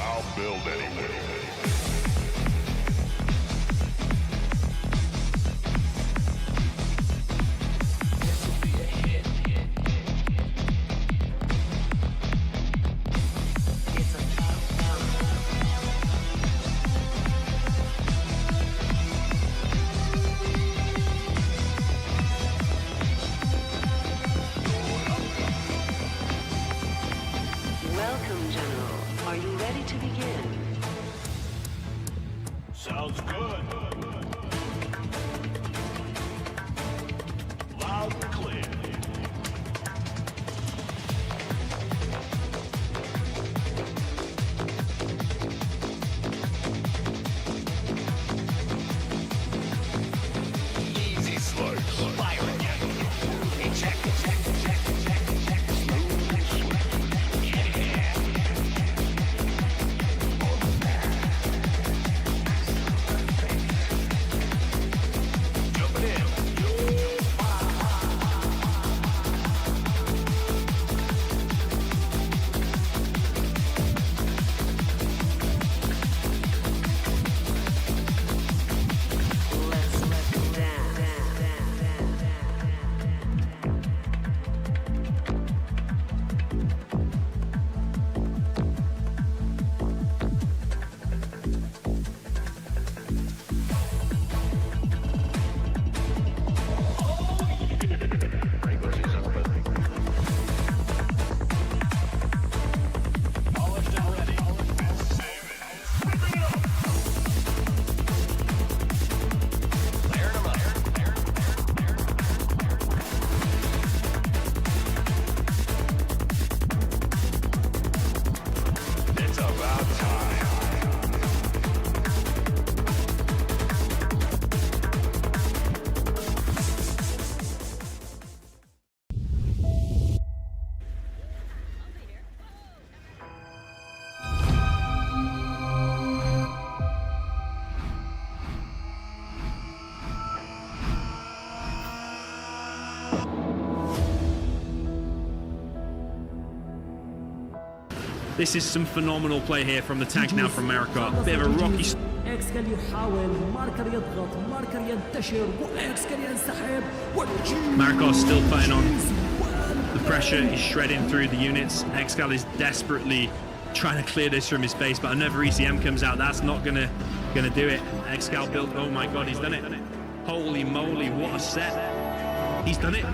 I'll build anything. Welcome, General. Are you ready to begin? Sounds good. Loud and clear. Easy slice. Fire again. Check, check, check, check, check. Smooth and swift. Yeah. Jumping in. Let's dance. Polished and ready. Layering them up. It's about time. This is some phenomenal play here from the tank now from Mariko. Bit of a rocky اكس كان يحاول ماركر يضغط ماركر ينتشر واكس كان ينسحب Mariko's still putting on the pressure. He's shredding through the units. Excal is desperately trying to clear this from his base, but another ECM comes out. That's not gonna do it. Excal built. Oh my god, he's done it. Holy moly, what a set. He's done it.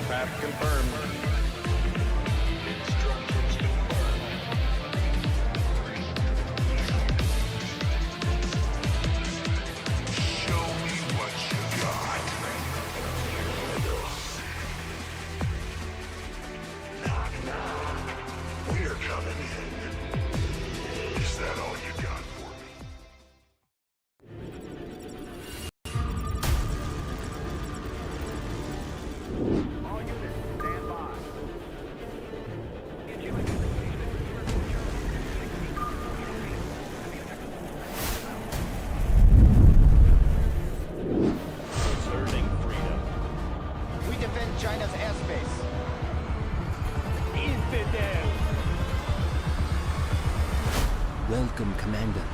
Path confirmed. Instructions confirmed. Show me what you got. Knock, knock. We're coming in. Is that all you got for me? All units, stand by. Asserting freedom. We defend China's airspace. Infidel! Welcome, Commander.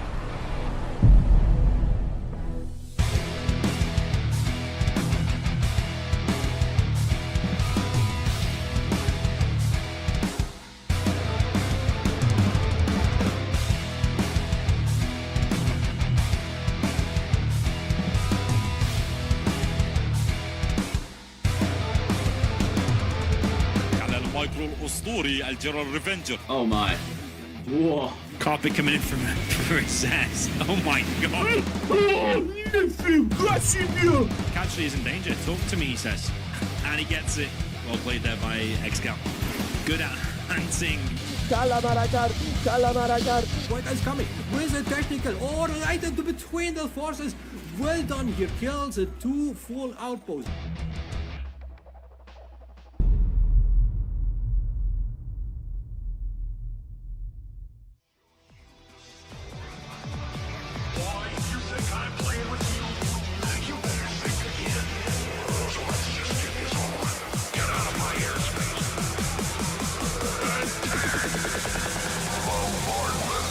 على المايكرو الأسطوري الجنرال ريفنجر. Oh my. Whoa. Carpet coming in from recess. Oh my god. Actually is in danger. Talk to me, he says. And he gets it. Well played there by Excal. Good at hunting. What is coming? With a technical or right into between the forces. Well done. He kills the 2 full outposts. Why, you think I'm playing with you? You better think again. So let's just get this on. Get out of my airspace. Bombardment.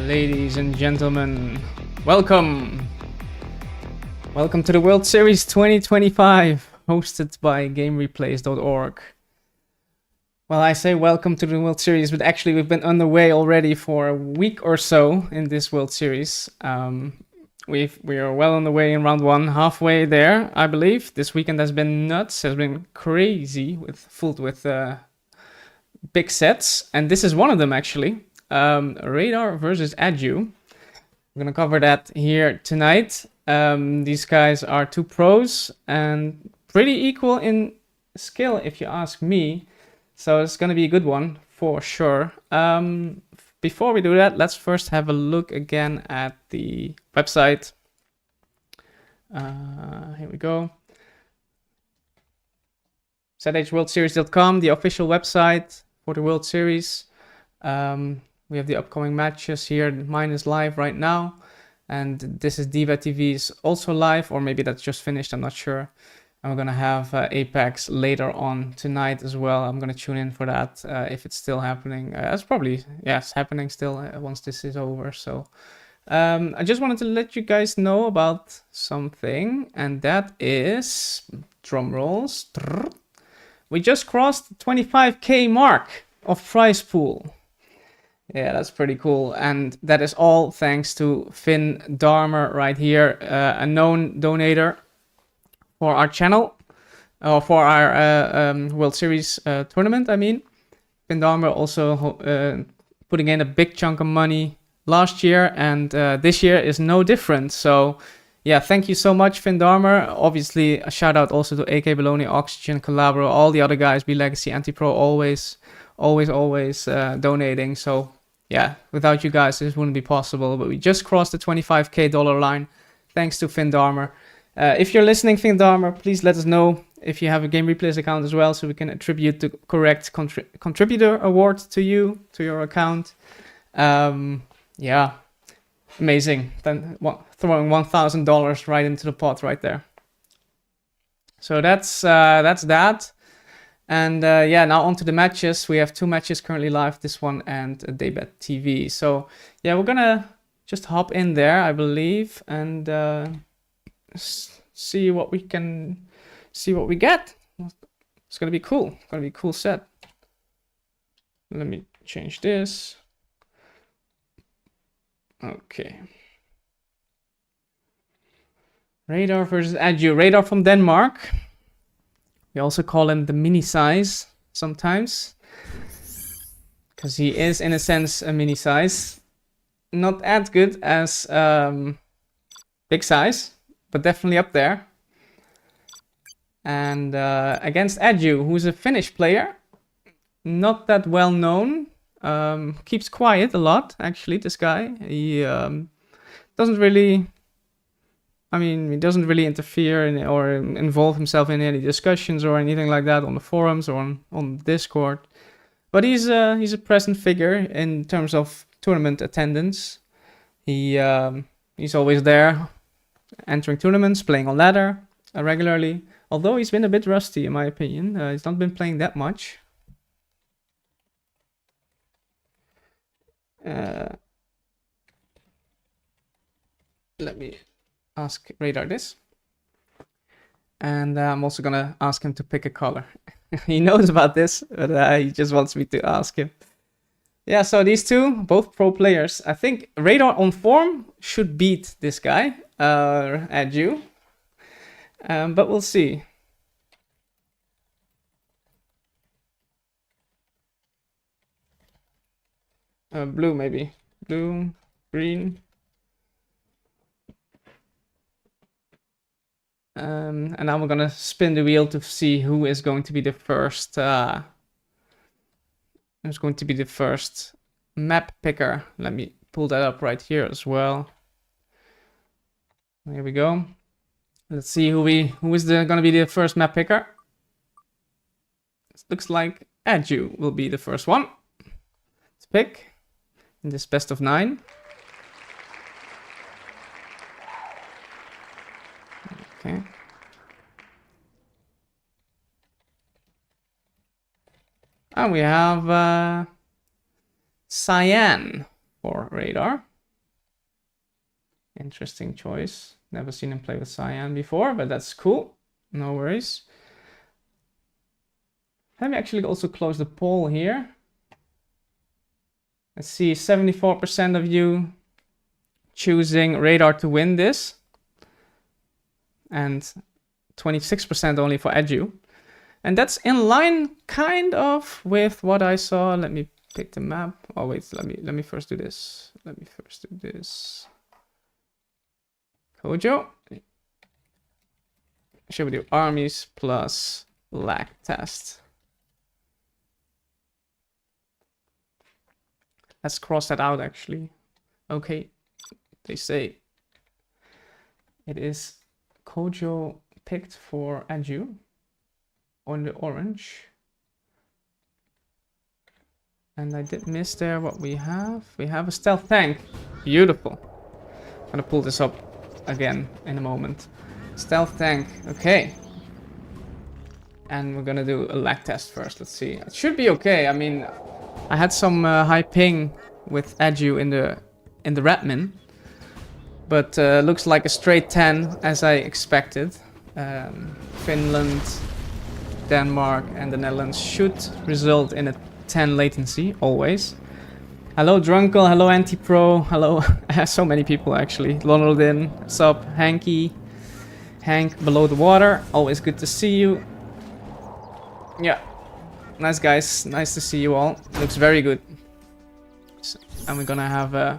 Ladies and gentlemen, welcome! Welcome to the World Series 2025, hosted by GameReplays.org. Well, I say welcome to the World Series, but actually we've been underway already for a week or so in this World Series. We are well on the way in round 1, halfway there, I believe. This weekend has been nuts, has been crazy, filled with big sets, and this is one of them actually. RaDaR versus Adju. I'm gonna cover that here tonight. These guys are 2 pros and pretty equal in skill if you ask me, so it's gonna be a good one for sure. Before we do that, let's first have a look again at the website. Here we go. ZHWorldSeries.com, the official website for the World Series. We have the upcoming matches here. Mine is live right now. And this is Diva TV's also live, or maybe that's just finished, I'm not sure. And we're gonna have Apex later on tonight as well. I'm gonna tune in for that if it's still happening. It's probably, yeah, it's happening still once this is over. So I just wanted to let you guys know about something, and that is, drum rolls, we just crossed the 25k mark of prize pool. Yeah, that's pretty cool. And that is all thanks to Finn Dharmer right here, a known donator for our channel, or for our World Series tournament, I mean. Finn Dharmer also putting in a big chunk of money last year, and this year is no different. So yeah, thank you so much, Finn Dharmer. Obviously, a shout out also to AK Baloney, Oxygen, Calabro, all the other guys, Be Legacy, Anti-Pro, always donating. So yeah, without you guys, this wouldn't be possible. But we just crossed the $25k line, thanks to Finn Dharmer. If you're listening, Finn Dharmer, please let us know if you have a Game Replays account as well, so we can attribute the correct contributor award to you, to your account. Yeah, amazing. Then throwing $1,000 right into the pot right there. So that's that. And yeah, now on to the matches. We have 2 matches currently live, this one and Daybet TV. So yeah, we're gonna just hop in there, I believe, and see what we get. It's gonna be cool. It's gonna be a cool set. Let me change this. Okay. RaDaR versus Adju. RaDaR from Denmark. We also call him the mini size sometimes, because he is in a sense a mini size. Not as good as big size, but definitely up there. And against Adju, who's a Finnish player, not that well known, keeps quiet a lot actually. This guy, he doesn't really, he doesn't really interfere in, or involve himself in any discussions or anything like that on the forums or on Discord. But he's a present figure in terms of tournament attendance. He's always there, entering tournaments, playing on ladder regularly. Although he's been a bit rusty in my opinion. He's not been playing that much. Let me ask RaDaR this. And I'm also gonna ask him to pick a color. He knows about this, but he just wants me to ask him. Yeah, so these two, both pro players. I think RaDaR on form should beat this guy, Adju. But we'll see. Blue maybe. Blue, green. And now we're gonna spin the wheel to see who is going to be the first. Who's going to be the first map picker? Let me pull that up right here as well. Here we go. Let's see who is gonna be the first map picker. It looks like Adju will be the first one to pick in this best of 9. Okay. And we have Cyan for RaDaR. Interesting choice. Never seen him play with Cyan before, but that's cool. No worries. Let me actually also close the poll here. Let's see, 74% of you choosing RaDaR to win this. And 26% only for Adju. And that's in line kind of with what I saw. Let me pick the map. Oh wait, let me first do this. Koujou. Should we do armies plus lag test? Let's cross that out actually. Okay, they say it is Koujou picked for Adju on the orange. And I did miss there what we have. We have a stealth tank. Beautiful. I'm gonna pull this up again in a moment. Stealth tank. Okay. And we're gonna do a lag test first. Let's see. It should be okay. I mean, I had some high ping with Adju in the Redmin, but looks like a straight 10 as I expected. Finland, Denmark, and the Netherlands should result in a 10 latency always. Hello Drunkle, hello Anti-Pro, hello. So many people actually. Lonaldin, sup, Hanky, Hank below the water. Always good to see you. Yeah, nice guys, nice to see you all. Looks very good. So, and we're gonna have a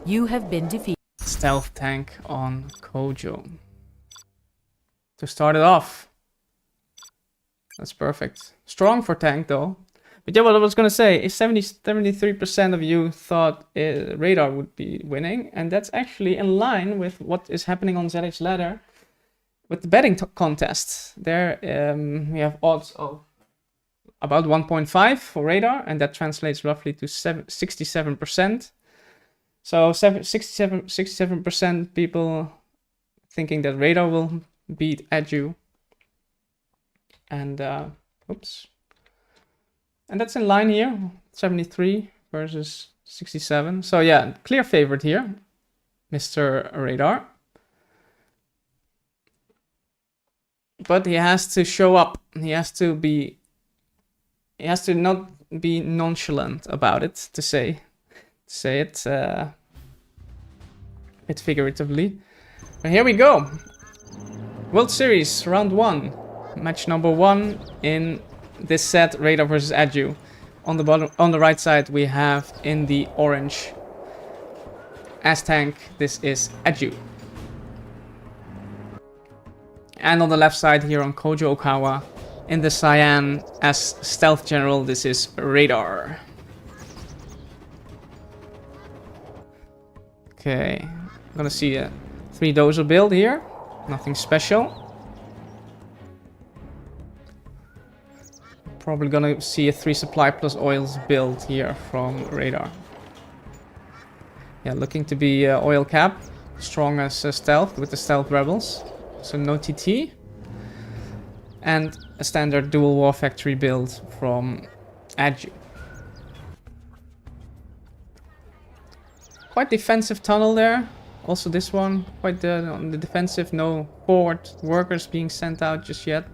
You have been defeated. stealth tank on Koujou to start it off. That's perfect. Strong for tank though. But yeah, what I was gonna say is 73% of you thought RaDaR would be winning, and that's actually in line with what is happening on ZH ladder with the betting contest. There we have odds of about 1.5 for RaDaR, and that translates roughly to 67%. So 67% people thinking that RaDaR will beat Adju. And oops. And that's in line here, 73 versus 67. So yeah, clear favorite here, Mr. RaDaR. But he has to show up. He has to not be nonchalant about it, to say it a bit figuratively. But here we go. World Series round 1, match number 1 in this set, RaDaR versus Adju. On the bottom, on the right side, we have in the orange as tank. This is Adju. And on the left side here on Koujou Okawa, in the cyan as stealth general, this is RaDaR. Okay, I'm gonna see a 3-dozer build here. Nothing special. Probably gonna see a 3 supply plus oils build here from RaDaR. Yeah, looking to be oil cap, strong as stealth with the stealth rebels. So no TT. And a standard dual war factory build from Adju. Quite defensive tunnel there. Also this one, quite on the defensive, no forward workers being sent out just yet.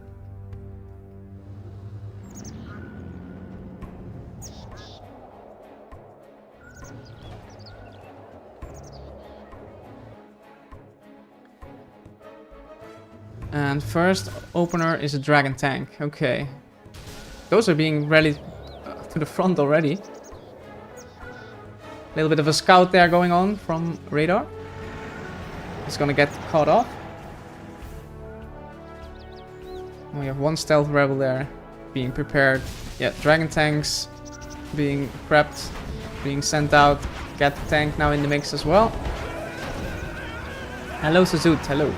And first opener is a dragon tank. Okay. Those are being rallied to the front already. A little bit of a scout there going on from RaDaR. He's gonna get caught off. We have one stealth rebel there being prepared. Yeah, dragon tanks being prepped, being sent out. Get the tank now in the mix as well. Hello Sazut, hello.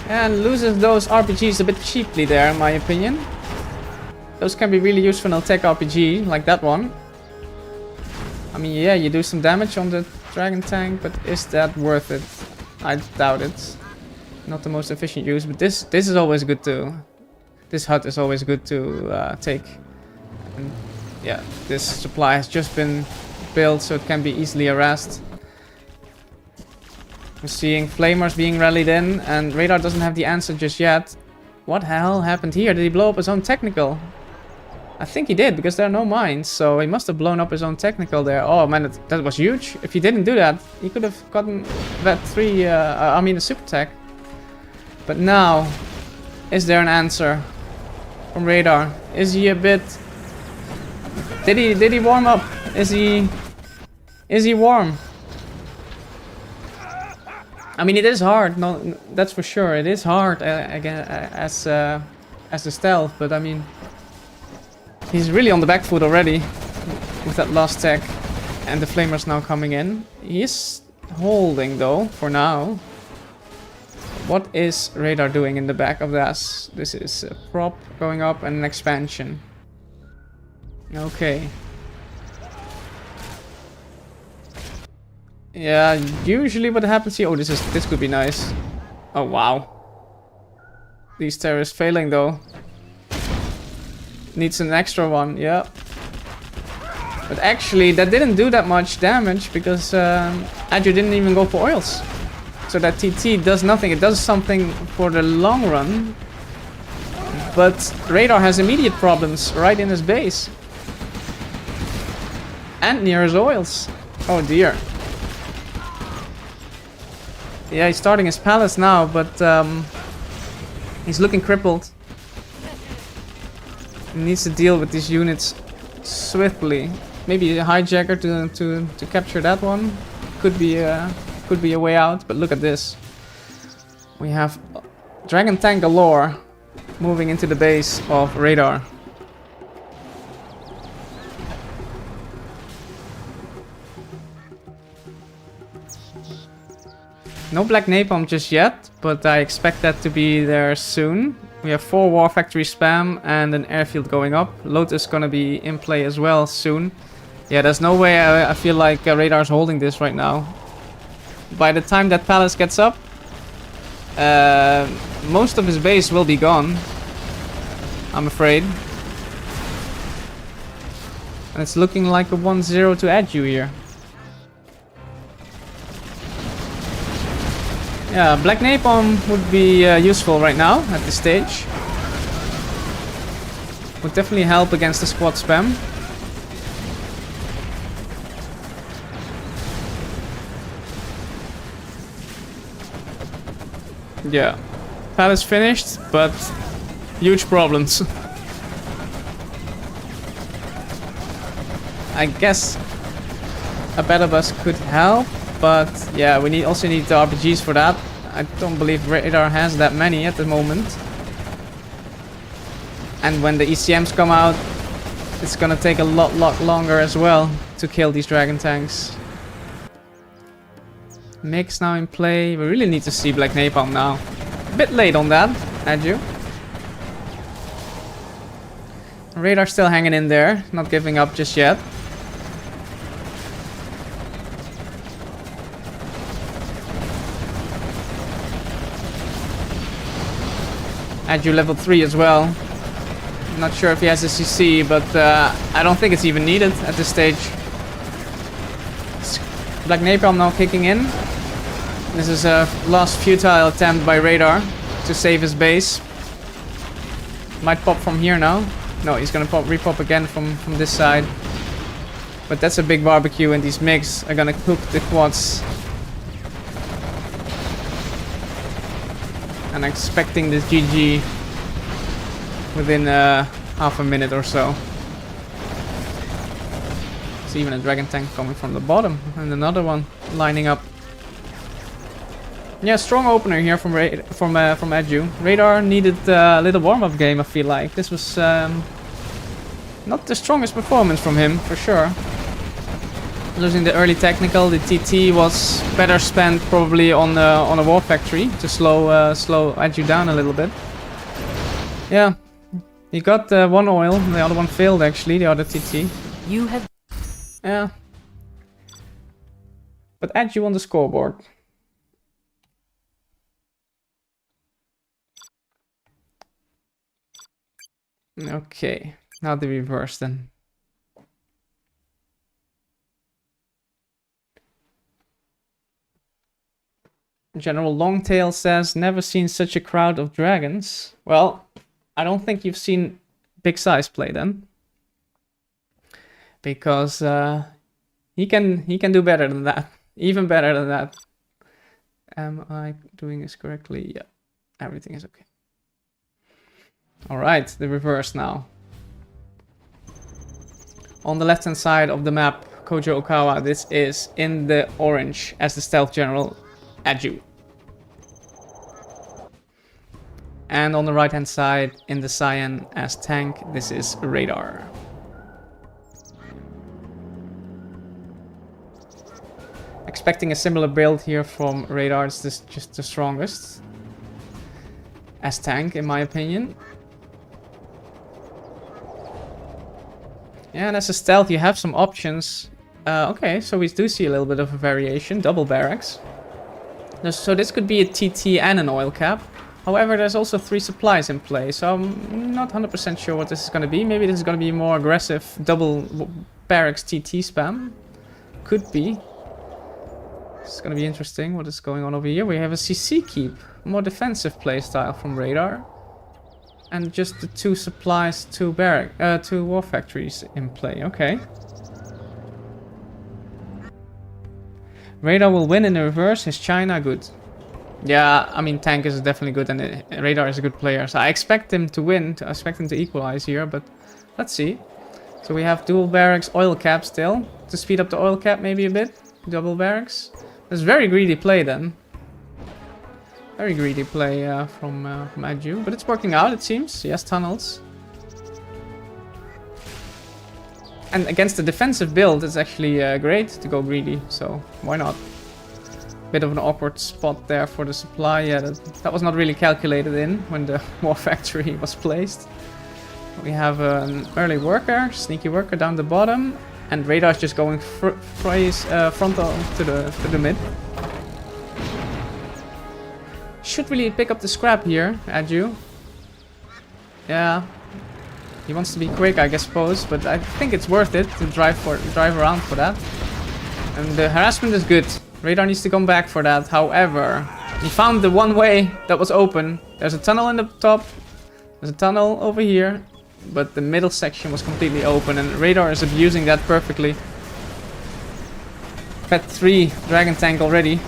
And loses those RPGs a bit cheaply there, in my opinion. Those can be really useful in a tech RPG, like that one. I mean, yeah, you do some damage on the dragon tank, but is that worth it? I doubt it. Not the most efficient use, but this is always good to... This hut is always good to take. And yeah, this supply has just been built, so it can be easily harassed. We're seeing flamers being rallied in, and RaDaR doesn't have the answer just yet. What the hell happened here? Did he blow up his own technical? I think he did, because there are no mines, so he must have blown up his own technical there. Oh man, that was huge. If he didn't do that, he could have gotten that a super tech. But now, is there an answer from RaDaR? Is he a bit... Did he warm up? Is he warm? I mean, it is hard. No, that's for sure. It is hard again as a stealth, but I mean, he's really on the back foot already with that last tech, and the flamers now coming in. He is holding though for now. What is RaDaR doing in the back of this? This is a prop going up and an expansion. Okay. Yeah, usually what happens here... Oh, this could be nice. Oh, wow. These terrorists failing, though. Needs an extra one, yeah. But actually, that didn't do that much damage because Adju didn't even go for oils. So that TT does nothing. It does something for the long run. But RaDaR has immediate problems right in his base. And near his oils. Oh dear. Yeah, he's starting his palace now, but he's looking crippled. He needs to deal with these units swiftly. Maybe a hijacker to capture that one. Could be a way out, but look at this. We have Dragon Tank galore moving into the base of RaDaR. No black napalm just yet, but I expect that to be there soon. We have 4 War Factory spam and an airfield going up. Lotus gonna be in play as well soon. Yeah, there's no way I feel like RaDaR's holding this right now. By the time that palace gets up, most of his base will be gone, I'm afraid. And it's looking like a 1-0 to Adju here. Yeah, black napalm would be useful right now at this stage. Would definitely help against the squad spam. Yeah, palace finished, but huge problems. I guess a better bus could help, but yeah, we also need the RPGs for that. I don't believe RaDaR has that many at the moment. And when the ECMs come out, it's gonna take a lot longer as well to kill these dragon tanks. Mix now in play. We really need to see black napalm now. A bit late on that, Adju. RaDaR still hanging in there, not giving up just yet. Adju level 3 as well. Not sure if he has a CC, but I don't think it's even needed at this stage. Black napalm now kicking in. This is a last futile attempt by RaDaR to save his base. Might pop from here now. No, he's gonna repop again from this side. But that's a big barbecue, and these MiGs are gonna cook the quads. And expecting this GG within half a minute or so. There's even a dragon tank coming from the bottom, and another one lining up. Yeah, strong opener here from Adju. RaDaR needed a little warm-up game, I feel like. This was not the strongest performance from him, for sure. Losing the early technical, the TT was better spent probably on a war factory to slow Adju down a little bit. Yeah, he got one oil, the other one failed actually, the other TT. You have... Yeah. But Adju on the scoreboard. Okay, now the reverse then. General Longtail says, never seen such a crowd of dragons. Well, I don't think you've seen Big Size play then. Because he can do better than that. Even better than that. Am I doing this correctly? Yeah, everything is okay. Alright, the reverse now. On the left hand side of the map, Koujou Okawa, this is in the orange as the stealth general Adju. And on the right hand side in the cyan as tank, this is RaDaR. Expecting a similar build here from RaDaR, it's just the strongest as tank in my opinion. Yeah, and as a stealth, you have some options. Okay, so we do see a little bit of a variation. Double barracks. So this could be a TT and an oil cap. However, there's also 3 supplies in play, so I'm not 100% sure what this is going to be. Maybe this is going to be more aggressive double barracks TT spam. Could be. It's going to be interesting what is going on over here. We have a CC keep. More defensive playstyle from RaDaR. And just the 2 supplies, 2 war factories in play. Okay. RaDaR will win in the reverse. Is China good? Yeah, I mean, Tank is definitely good and RaDaR is a good player. So I expect him to win. I expect him to equalize here, but let's see. So we have dual barracks, oil cap still. To speed up the oil cap maybe a bit. Double barracks. That's very greedy play then. Very greedy play from Adju. But it's working out, it seems. He has tunnels. And against the defensive build, it's actually great to go greedy. So why not? Bit of an awkward spot there for the supply. Yeah, that was not really calculated in when the war factory was placed. We have an early worker, sneaky worker down the bottom. And RaDaR is just going frontal to the mid. Should really pick up the scrap here, Adju. Yeah. He wants to be quick, I suppose, but I think it's worth it to drive around for that. And the harassment is good. RaDaR needs to come back for that. However, he found the one way that was open. There's a tunnel in the top. There's a tunnel over here. But the middle section was completely open and RaDaR is abusing that perfectly. Pet 3 Dragon Tank already.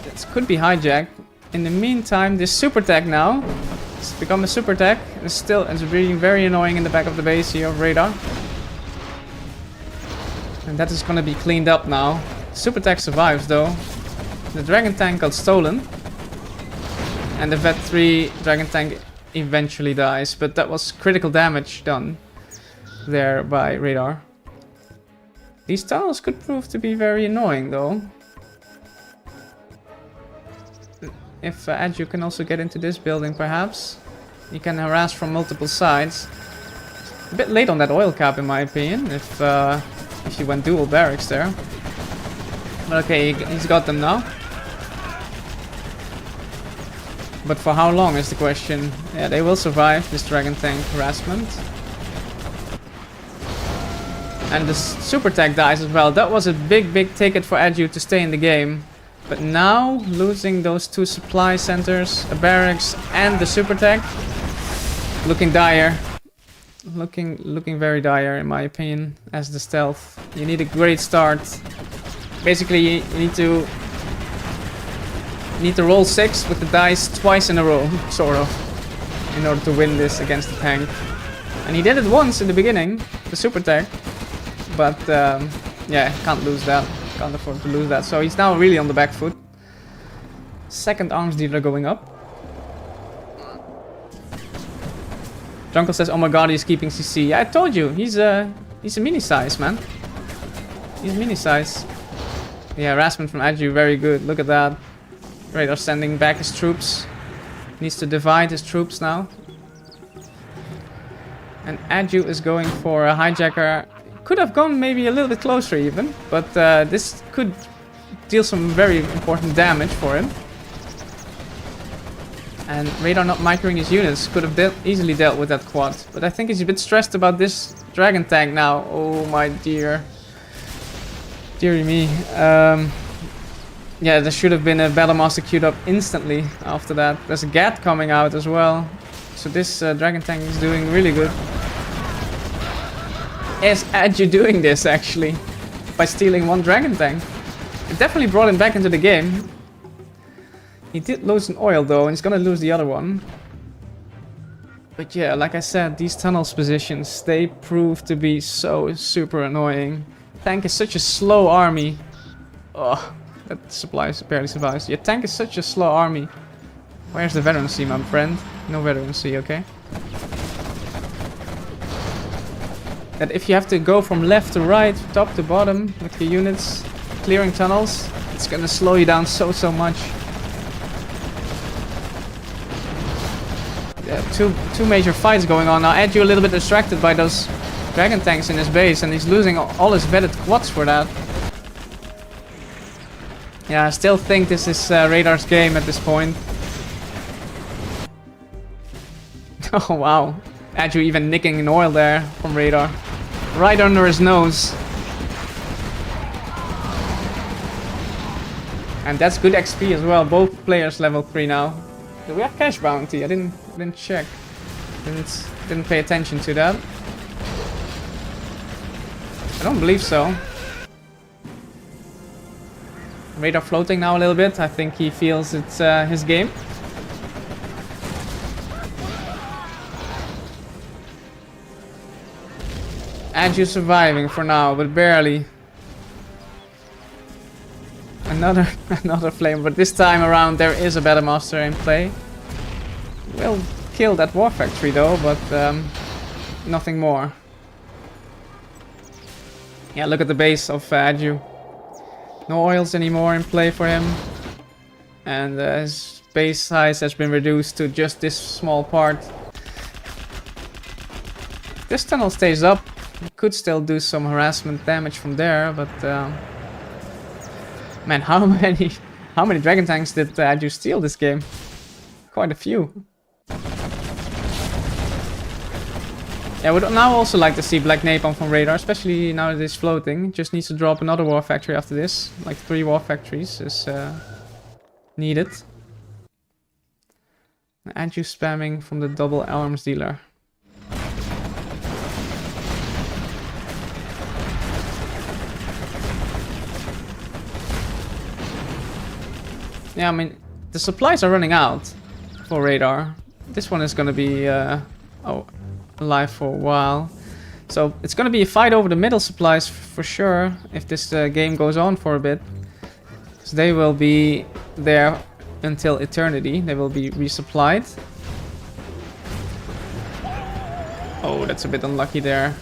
This could be hijacked. In the meantime, this super tech now. It's become a super tech. It's being very annoying in the back of the base here of RaDaR. And that is gonna be cleaned up now. Super tech survives though. The Dragon Tank got stolen. And the Vet 3 Dragon Tank eventually dies. But that was critical damage done there by RaDaR. These tunnels could prove to be very annoying though. If Adju can also get into this building perhaps. He can harass from multiple sides. A bit late on that oil cap in my opinion. If he went dual barracks there. But okay, he's got them now. But for how long is the question. Yeah, they will survive this Dragon Tank harassment. And the super tech dies as well. That was a big ticket for Adju to stay in the game. But now, losing those 2 supply centers, a barracks and the super tech, looking dire. Looking very dire in my opinion as the stealth. You need a great start. Basically, you need to roll 6 with the dice twice in a row, sort of, in order to win this against the tank. And he did it once in the beginning, the super tech. But yeah, can't lose that. Can't afford to lose that. So he's now really on the back foot. Second arms dealer going up. Jungle says, oh my god, he's keeping CC. Yeah, I told you, he's a mini size, man. He's mini size. Yeah, harassment from Adju, very good. Look at that. RaDaR sending back his troops. Needs to divide his troops now. And Adju is going for a hijacker. Could have gone maybe a little bit closer even. But this could deal some very important damage for him. And RaDaR not microing his units could have easily dealt with that quad. But I think he's a bit stressed about this Dragon Tank now. Oh my dear. Deary me. Yeah, there should have been a Battle Master queued up instantly after that. There's a GAT coming out as well. So this Dragon Tank is doing really good. Is Adju doing this actually? By stealing 1 Dragon Tank? It definitely brought him back into the game. He did lose an oil though, and he's gonna lose the other one. But yeah, like I said, these tunnels positions, they prove to be so super annoying. Tank is such a slow army. Oh, that supplies barely survives. Yeah, tank is such a slow army. Where's the veterancy, my friend? No veterancy, okay. That if you have to go from left to right, top to bottom with your units, clearing tunnels, it's gonna slow you down so much. Yeah, two major fights going on now. Adju a little bit distracted by those dragon tanks in his base, and he's losing all his vetted quads for that. Yeah, I still think this is RaDaR's game at this point. Oh wow, Adju even nicking an oil there from RaDaR. Right under his nose. And that's good XP as well, both players level 3 now. Do we have cash bounty? I didn't check. Didn't pay attention to that. I don't believe so. RaDaR floating now a little bit. I think he feels it's his game. Adju surviving for now, but barely. Another flame, but this time around there is a Battle Master in play. Will kill that War Factory though, but nothing more. Yeah, look at the base of Adju. No oils anymore in play for him. And his base size has been reduced to just this small part. If this tunnel stays up, he could still do some harassment damage from there, but man, how many dragon tanks did Adju steal this game? Quite a few. Yeah, I would now also like to see Black Napalm from RaDaR, especially now that it's floating. Just needs to drop another War Factory after this. Like 3 War Factories is needed. Adju spamming from the double arms dealer. Yeah, I mean, the supplies are running out for RaDaR. This one is gonna be alive for a while. So it's gonna be a fight over the middle supplies for sure if this game goes on for a bit. So they will be there until eternity. They will be resupplied. Oh, that's a bit unlucky there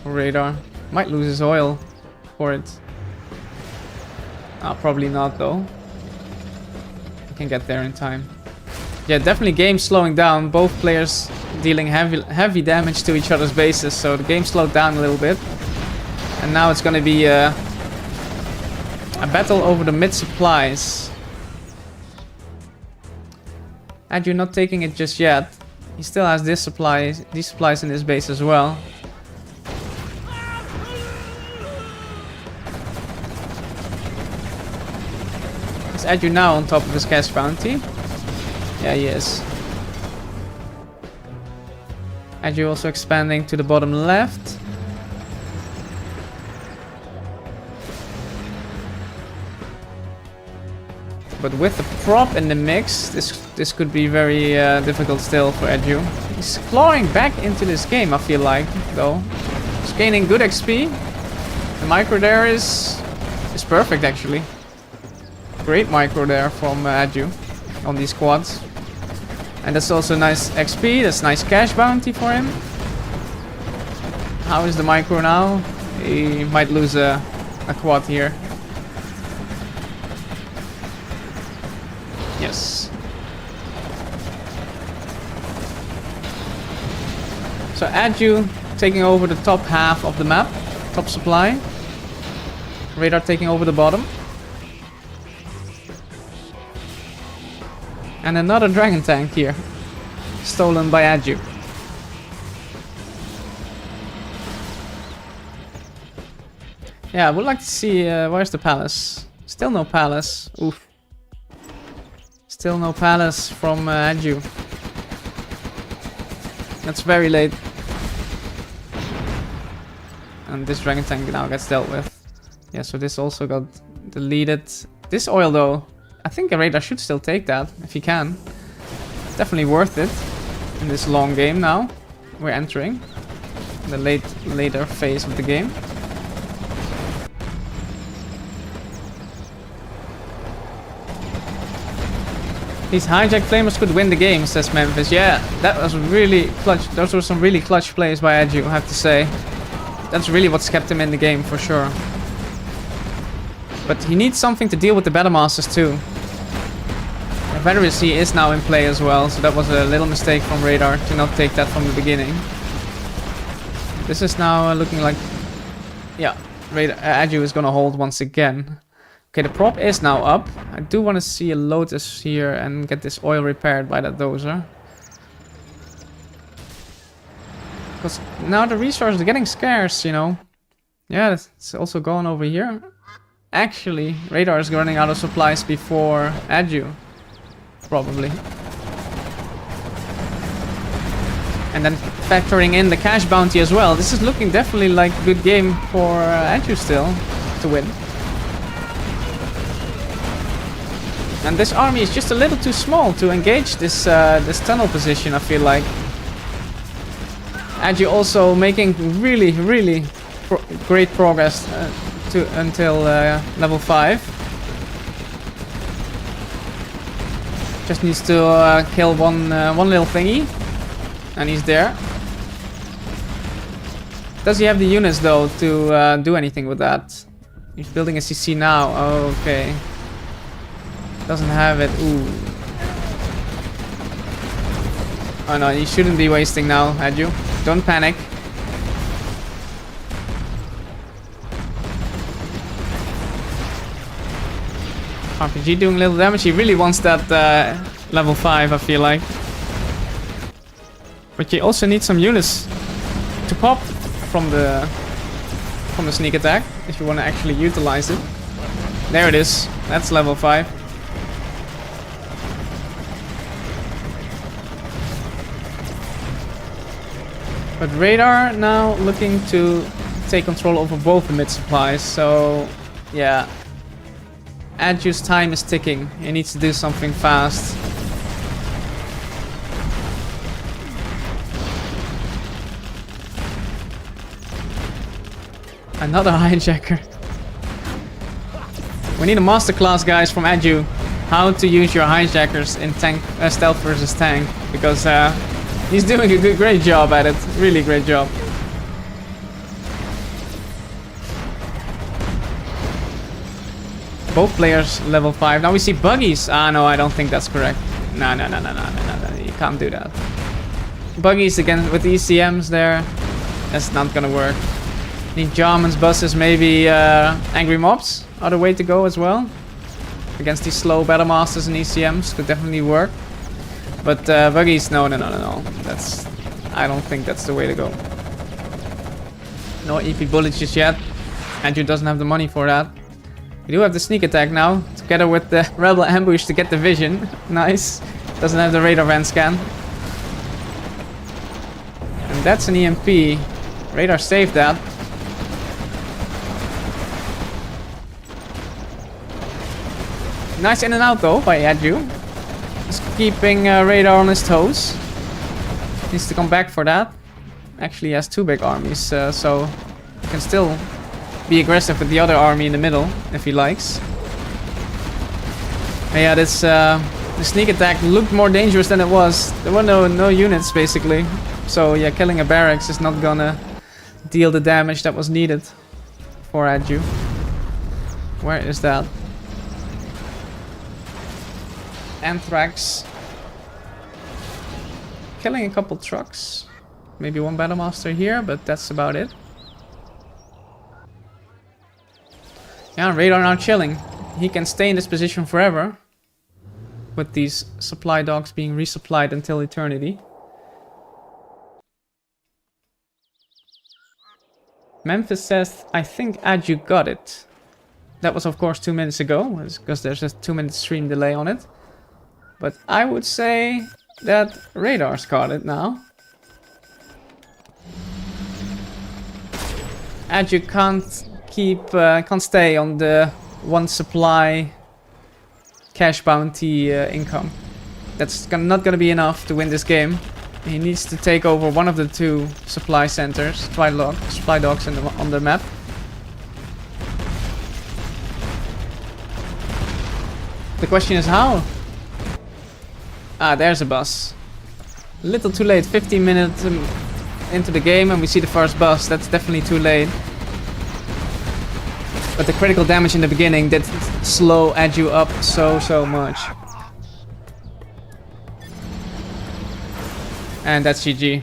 for RaDaR. Might lose his oil for it. Probably not though. Can get there in time. Yeah, definitely game slowing down. Both players dealing heavy damage to each other's bases, so the game slowed down a little bit. And now it's gonna be a battle over the mid supplies. Adju not taking it just yet. He still has these supplies in his base as well. Is Adju now on top of his cash bounty? Yeah, he is. Adju also expanding to the bottom left. But with the prop in the mix, this could be very difficult still for Adju. He's clawing back into this game, I feel like, though. He's gaining good XP. The micro there is perfect, actually. Great micro there from Adju on these quads. And that's also nice XP, that's nice cash bounty for him. How is the micro now? He might lose a quad here. Yes. So Adju taking over the top half of the map, top supply. RaDaR taking over the bottom. And another dragon tank here, stolen by Adju. Yeah, I would like to see where's the palace. Still no palace. Oof. Still no palace from Adju. That's very late. And this dragon tank now gets dealt with. Yeah, so this also got deleted. This oil though, I think RaDaR should still take that if he can. Definitely worth it in this long game now. We're entering the later phase of the game. These hijack flamers could win the game, says Memphis. Yeah, that was really clutch. Those were some really clutch plays by Adju, I have to say. That's really what's kept him in the game for sure. But he needs something to deal with the Battle Masters too. Confederacy is now in play as well, so that was a little mistake from RaDaR to not take that from the beginning. This is now looking like... Yeah, Adju is gonna hold once again. Okay, the prop is now up. I do want to see a Lotus here and get this oil repaired by that dozer. Because now the resources are getting scarce, you know. Yeah, it's also gone over here. Actually, RaDaR is running out of supplies before Adju. Probably. And then factoring in the cash bounty as well. This is looking definitely like a good game for Adju still to win. And this army is just a little too small to engage this this tunnel position, I feel like. Adju also making really great progress until level 5. Just needs to kill one little thingy. And he's there. Does he have the units though to do anything with that? He's building a CC now. Oh, okay. Doesn't have it. Ooh. Oh no, you shouldn't be wasting now, Adju. Don't panic. RPG doing little damage. He really wants that level 5, I feel like. But you also need some units to pop from the sneak attack if you want to actually utilize it. There it is. That's level 5. But RaDaR now looking to take control over both the mid supplies. So yeah, Adju's time is ticking. He needs to do something fast. Another hijacker. We need a masterclass, guys, from Adju. How to use your hijackers in tank stealth versus tank, because he's doing a great job at it. Really great job. Both players level 5. Now we see buggies. Ah, no, I don't think that's correct. No. You can't do that. Buggies again with the ECMs there. That's not gonna work. Need Jarman's buses, maybe angry mobs are the way to go as well. Against these slow battle masters and ECMs could definitely work. But buggies, no. That's, I don't think that's the way to go. No EP bullets just yet. Adju doesn't have the money for that. We do have the sneak attack now, together with the rebel ambush to get the vision. Nice. Doesn't have the radar van scan. And that's an EMP. RaDaR saved that. Nice in and out though by Adju. Just keeping RaDaR on his toes. Needs to come back for that. Actually he has 2 big armies, so he can still be aggressive with the other army in the middle if he likes. But yeah, this the sneak attack looked more dangerous than it was. There were no units basically. So yeah, killing a barracks is not gonna deal the damage that was needed for Adju. Where is that? Anthrax. Killing a couple trucks. Maybe one battlemaster here, but that's about it. Yeah, RaDaR now chilling. He can stay in this position forever. With these supply dogs being resupplied until eternity. Memphis says, I think Adju got it. That was of course 2 minutes ago, because there's a 2-minute stream delay on it. But I would say that RaDaR's got it now. Adju can't stay on the 1 supply cash bounty income. That's not gonna be enough to win this game. He needs to take over one of the 2 supply centers, supply dogs on the map. The question is how? Ah, there's a bus. A little too late. 15 minutes into the game and we see the first bus. That's definitely too late. But the critical damage in the beginning did slow Adju up so much. And that's GG.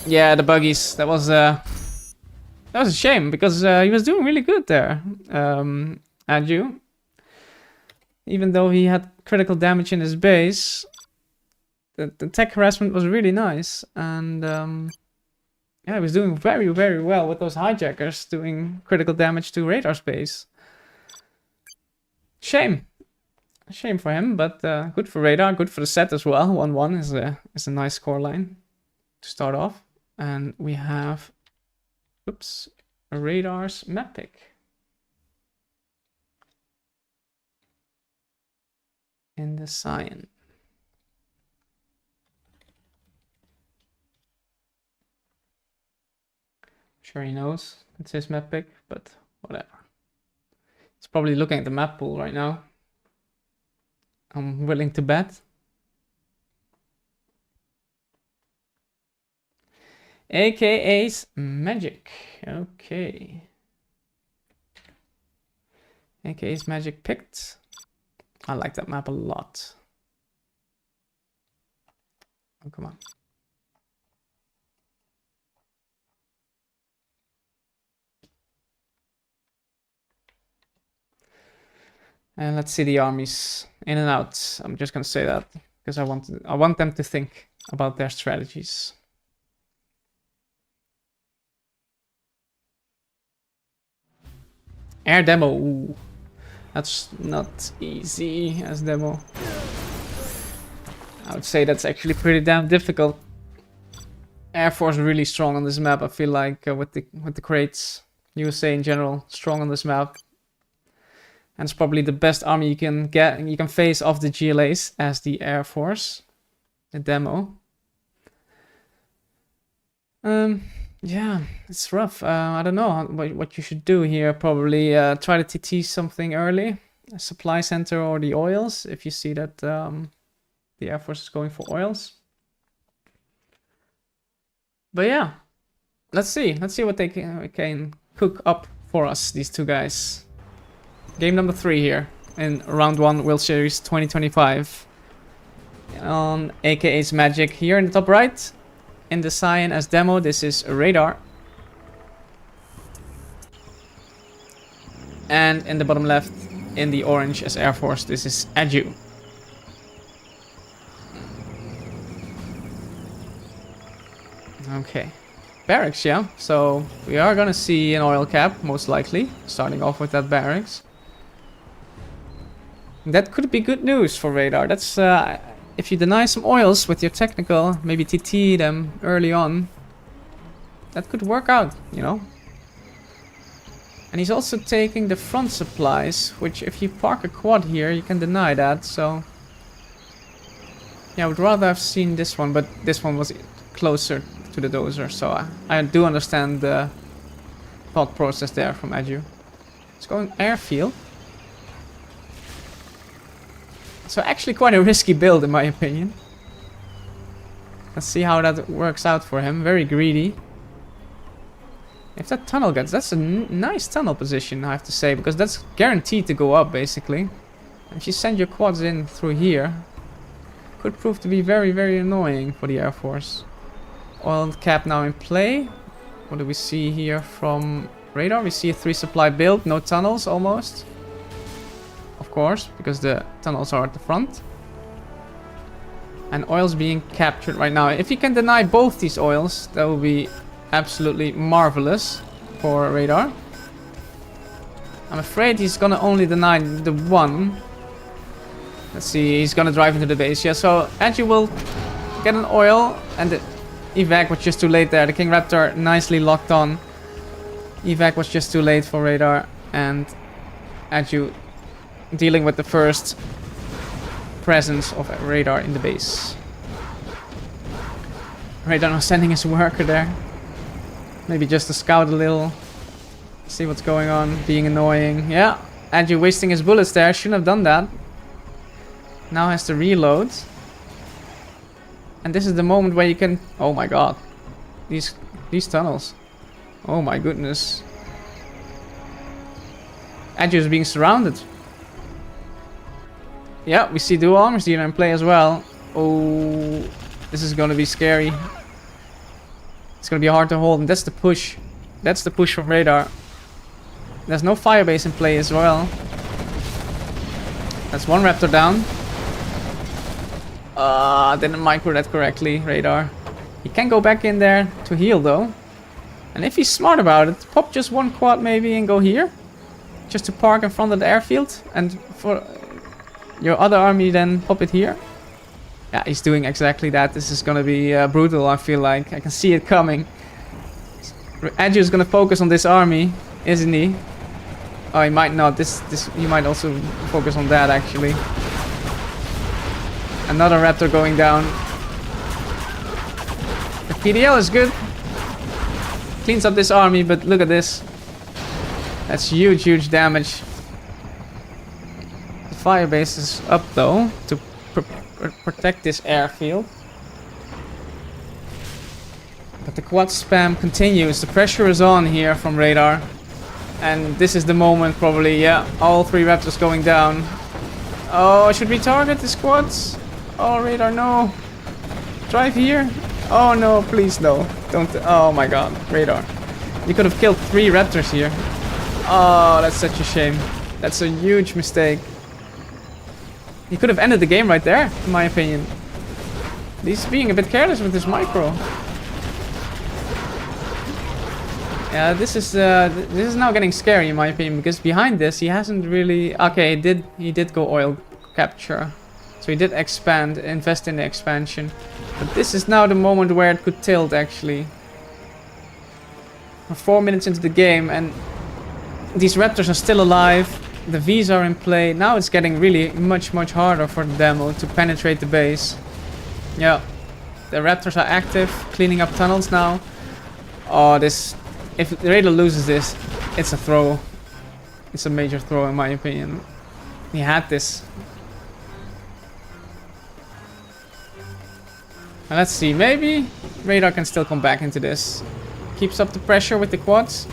Yeah, the buggies. That was a shame because he was doing really good there. Adju. Even though he had critical damage in his base, the tech harassment was really nice, and yeah, he was doing very, very well with those hijackers doing critical damage to RaDaR's base. Shame for him, but good for RaDaR, good for the set as well. 1-1 is a nice scoreline to start off, and we have, oops, RaDaR's map pick. In the cyan. Sure he knows it's his map pick, but whatever. He's probably looking at the map pool right now. I'm willing to bet. AKA's Magic. Okay. AKA's Magic picked. I like that map a lot. Oh, come on. And let's see the armies in and out. I'm just gonna say that because I want them to think about their strategies. Air demo. Ooh. That's not easy as demo. I would say that's actually pretty damn difficult. Air Force really strong on this map. I feel like with the crates, USA in general, strong on this map. And it's probably the best army you can get. You can face off the GLAs as the Air Force, the demo. Yeah, it's rough. I don't know what you should do here. Probably try to TT something early, a supply center or the oils, if you see that the Air Force is going for oils. But yeah, let's see what they can cook up for us, these two guys. Game number 3 here in round 1 World Series 2025 on AKA's Magic. Here in the top right, in the cyan as demo, this is RaDaR. And in the bottom left, in the orange as Air Force, this is Adju. Okay. Barracks, yeah. So we are gonna see an oil cap, most likely, starting off with that barracks. That could be good news for RaDaR. That's if you deny some oils with your technical, maybe TT them early on, that could work out, you know. And he's also taking the front supplies, which if you park a quad here, you can deny that. So yeah, I would rather have seen this one, but this one was closer to the dozer, so I do understand the thought process there from Adju. It's going airfield. So actually quite a risky build in my opinion. Let's see how that works out for him. Very greedy. If that tunnel gets... That's a nice tunnel position, I have to say, because that's guaranteed to go up basically. If you send your quads in through here, could prove to be very, very annoying for the Air Force. Oil cap now in play. What do we see here from RaDaR? We see a 3 supply build, no tunnels almost. Of course, because the tunnels are at the front. And oil's being captured right now. If you can deny both these oils, that will be absolutely marvelous for RaDaR. I'm afraid he's gonna only deny the one. Let's see, he's gonna drive into the base. Yeah, so Adju will get an oil, and the evac was just too late there. The King Raptor nicely locked on. Evac was just too late for RaDaR, and Adju dealing with the first presence of RaDaR in the base. RaDaR now sending his worker there. Maybe just to scout a little. See what's going on. Being annoying. Yeah, Adju wasting his bullets there. Shouldn't have done that. Now has to reload. And this is the moment where you can... Oh my god. These tunnels. Oh my goodness. Adju is being surrounded. Yeah, we see dual armors dealer in play as well. Oh, this is gonna be scary. It's gonna be hard to hold, and that's the push. That's the push from RaDaR. There's no firebase in play as well. That's one raptor down. Didn't micro that correctly, RaDaR. He can go back in there to heal though. And if he's smart about it, pop just one quad maybe and go here. Just to park in front of the airfield. And for your other army then pop it here. Yeah, he's doing exactly that. This is gonna be brutal, I feel like. I can see it coming. Adju is gonna focus on this army, isn't he? Oh, he might not. He might also focus on that actually. Another raptor going down. The PDL is good. Cleans up this army, but look at this. That's huge, huge damage. The firebase is up though to protect this airfield. But the quad spam continues. The pressure is on here from RaDaR. And this is the moment probably, yeah. All 3 raptors going down. Oh, should we target the squads? Oh, RaDaR, no. Drive here. Oh no, please no. Don't. Oh my god, RaDaR. You could have killed 3 raptors here. Oh, that's such a shame. That's a huge mistake. He could have ended the game right there, in my opinion. He's being a bit careless with his micro. Yeah, this is now getting scary in my opinion, because behind this he hasn't really. Okay, he did go oil capture, so he did expand, invest in the expansion. But this is now the moment where it could tilt actually. We're 4 minutes into the game and these raptors are still alive. The Vs are in play. Now it's getting really much harder for the demo to penetrate the base. Yeah, the raptors are active, cleaning up tunnels now. Oh, this. If RaDaR loses this, it's a throw. It's a major throw in my opinion. He had this. And let's see, maybe RaDaR can still come back into this. Keeps up the pressure with the quads.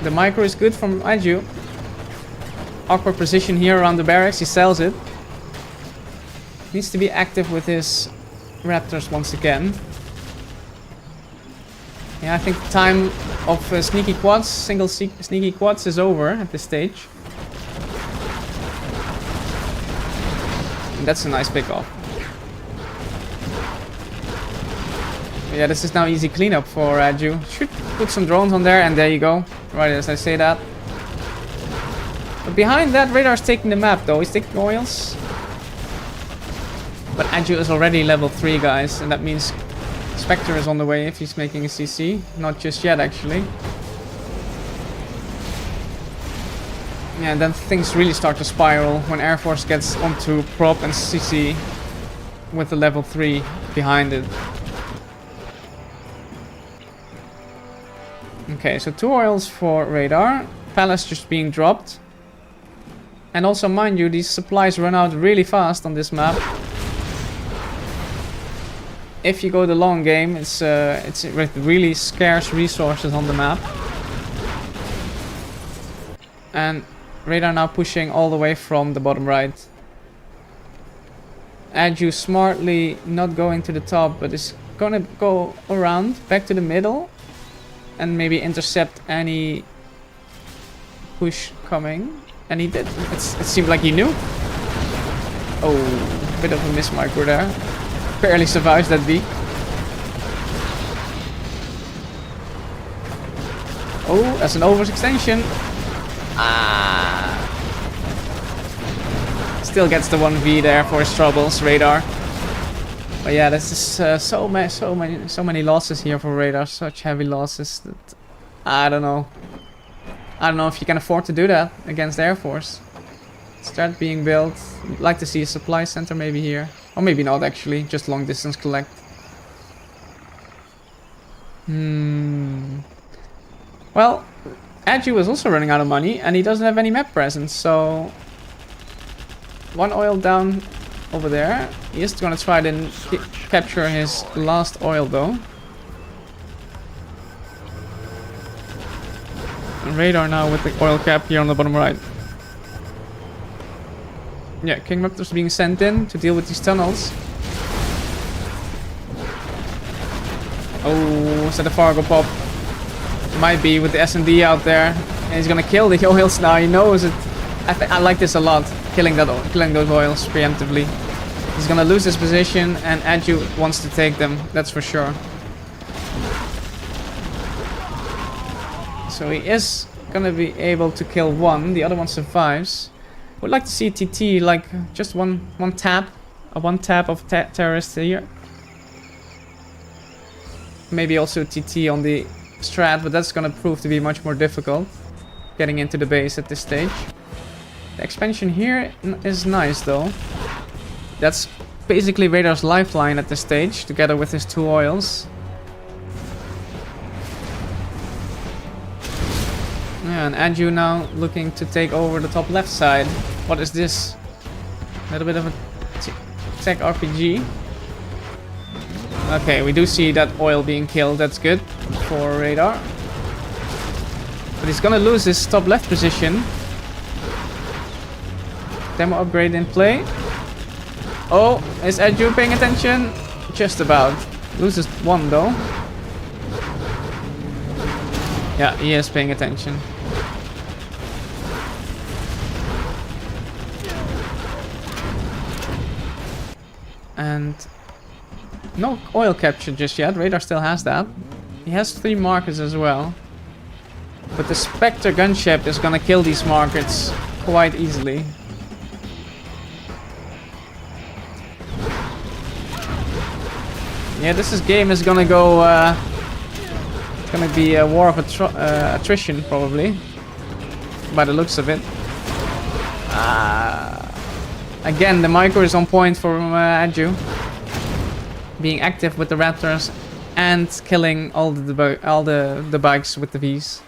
The micro is good from Adju. Awkward position here around the barracks, he sells it. Needs to be active with his raptors once again. Yeah, I think the time of sneaky quads, single sneaky quads is over at this stage. And that's a nice pickoff. Yeah, this is now easy cleanup for Adju. Should put some drones on there and there you go. Right as I say that. But behind that, RaDaR's taking the map though. He's taking oils. But Adju is already level 3 guys, and that means Spectre is on the way if he's making a CC. Not just yet, actually. Yeah, and then things really start to spiral when Air Force gets onto Prop and CC with the level 3 behind it. Okay, so 2 oils for RaDaR. Palace just being dropped. And also, mind you, these supplies run out really fast on this map. If you go the long game, it's with really scarce resources on the map. And RaDaR now pushing all the way from the bottom right. Adju smartly not going to the top, but is gonna go around back to the middle and maybe intercept any push coming. And he did. It seemed like he knew. Oh, bit of a miss micro there. Barely survives that beak. Oh, that's an overextension. Ah. Still gets the 1v there for his troubles, RaDaR. But yeah, this is so many losses here for RaDaR. Such heavy losses that I don't know. I don't know if you can afford to do that against Air Force. Start being built. I'd like to see a supply center maybe here. Or maybe not actually, just long distance collect. Well, Adju is also running out of money and he doesn't have any map presence, so 1 oil down over there. He is gonna try to capture his last oil though. And RaDaR now with the oil cap here on the bottom right. Yeah, King Raptors being sent in to deal with these tunnels. knows that the Fargo pop might be with the S&D out there. And he's gonna kill the oils now. He knows it. I like this a lot. Killing those oils preemptively. He's gonna lose his position, and Adju wants to take them. That's for sure. So he is gonna be able to kill one. The other one survives. Would like to see TT like just one tap of terrorists here. Maybe also TT on the strat, but that's gonna prove to be much more difficult getting into the base at this stage. The expansion here is nice though. That's basically RaDaR's lifeline at this stage, together with his 2 oils. Yeah, and Adju now looking to take over the top left side. What is this? A little bit of a tech RPG. Okay, we do see that oil being killed. That's good for RaDaR. But he's gonna lose his top left position. Demo upgrade in play. Oh, is Adju paying attention? Just about. Loses 1 though. Yeah, he is paying attention. And no oil capture just yet. RaDaR still has that. He has 3 markers as well. But the Spectre gunship is gonna kill these markets quite easily. Yeah, game is gonna go. It's gonna be a war of attrition probably, by the looks of it. Again, the micro is on point for Adju, being active with the Raptors and killing all the bikes with the Vs.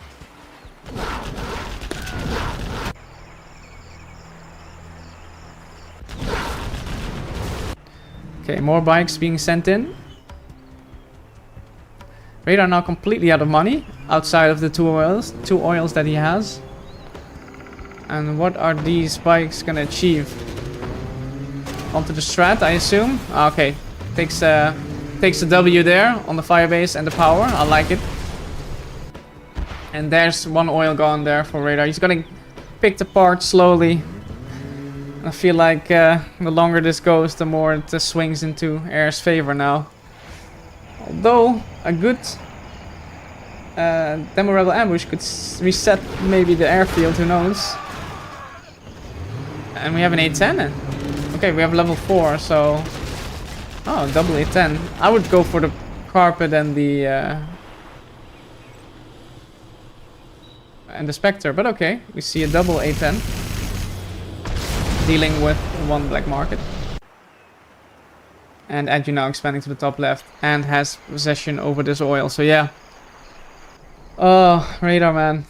Okay, more bikes being sent in. RaDaR now completely out of money, outside of the 2 oils that he has. And what are these bikes gonna achieve? Onto the strat, I assume. Okay, takes a W there on the firebase and the power. I like it. And there's 1 oil gone there for RaDaR. He's gonna picked apart slowly. I feel like the longer this goes, the more it swings into Air's favor now. Although a good Demo Rebel ambush could reset maybe the airfield, who knows. And we have an A10. Okay, we have level 4, so... Oh, double A10. I would go for the carpet and the Spectre, but okay. We see a double A10. Dealing with 1 black market. And Adju now expanding to the top left and has possession over this oil, so yeah. Oh, RaDaR, man.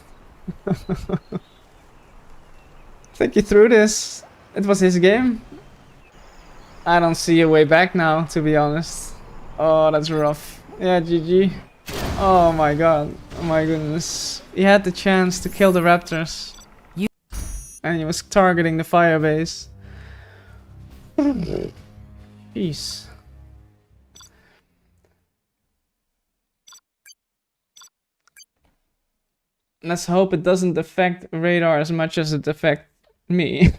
Think you through this. It was his game. I don't see a way back now, to be honest. Oh, that's rough. Yeah, GG. Oh my god. Oh my goodness. He had the chance to kill the Raptors. And he was targeting the firebase. Peace. Let's hope it doesn't affect RaDaR as much as it affects me.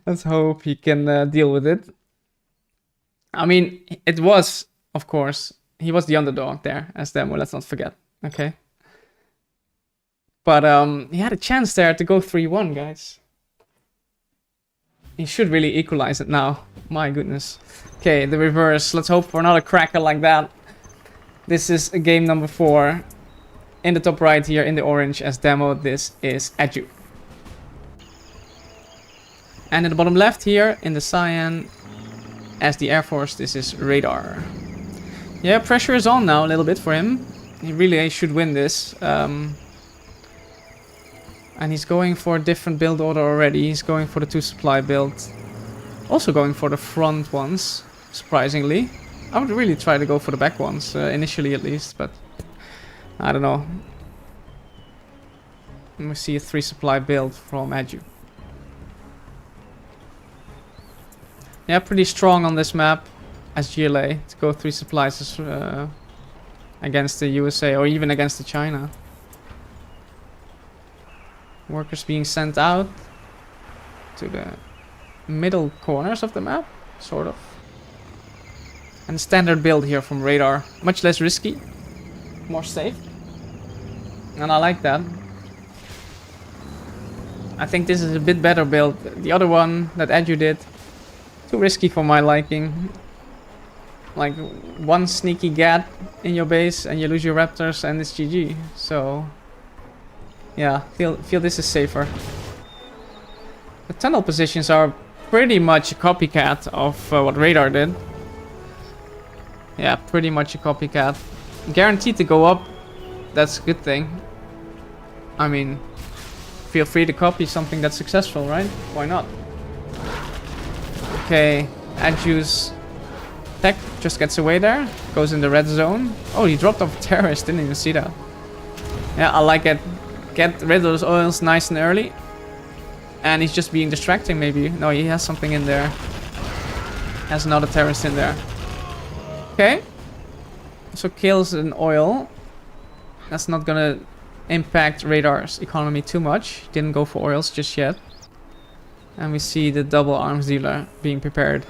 Let's hope he can deal with it. I mean, it was, of course, he was the underdog there as Demo, let's not forget. Okay. But he had a chance there to go 3-1, guys. He should really equalize it now. My goodness. Okay, the reverse. Let's hope for another cracker like that. This is game number 4. In the top right here, in the orange as Demo, this is Adju. And in the bottom left here, in the cyan, as the Air Force, this is RaDaR. Yeah, pressure is on now a little bit for him. He really should win this. And he's going for a different build order already. He's going for the 2 supply build. Also going for the front ones, surprisingly. I would really try to go for the back ones, initially at least, but I don't know. And we see a 3 supply build from Adju. Yeah, pretty strong on this map as GLA to go 3 supplies against the USA or even against the China. Workers being sent out to the middle corners of the map, sort of. And standard build here from RaDaR. Much less risky, more safe. And I like that. I think this is a bit better build. The other one that Adju did, too risky for my liking. Like one sneaky gap in your base and you lose your raptors and it's GG. So yeah, feel this is safer. The tunnel positions are pretty much a copycat of what RaDaR did. Yeah, pretty much a copycat. Guaranteed to go up. That's a good thing. I mean, feel free to copy something that's successful, right? Why not? Okay, Adju's tech just gets away there. Goes in the red zone. Oh, he dropped off a terrorist. Didn't even see that. Yeah, I like it. Get rid of those oils nice and early. And he's just being distracting maybe. No, he has something in there. Has another terrorist in there. Okay. So kills an oil. That's not gonna impact RaDaR's economy too much. Didn't go for oils just yet. And we see the double arms dealer being prepared.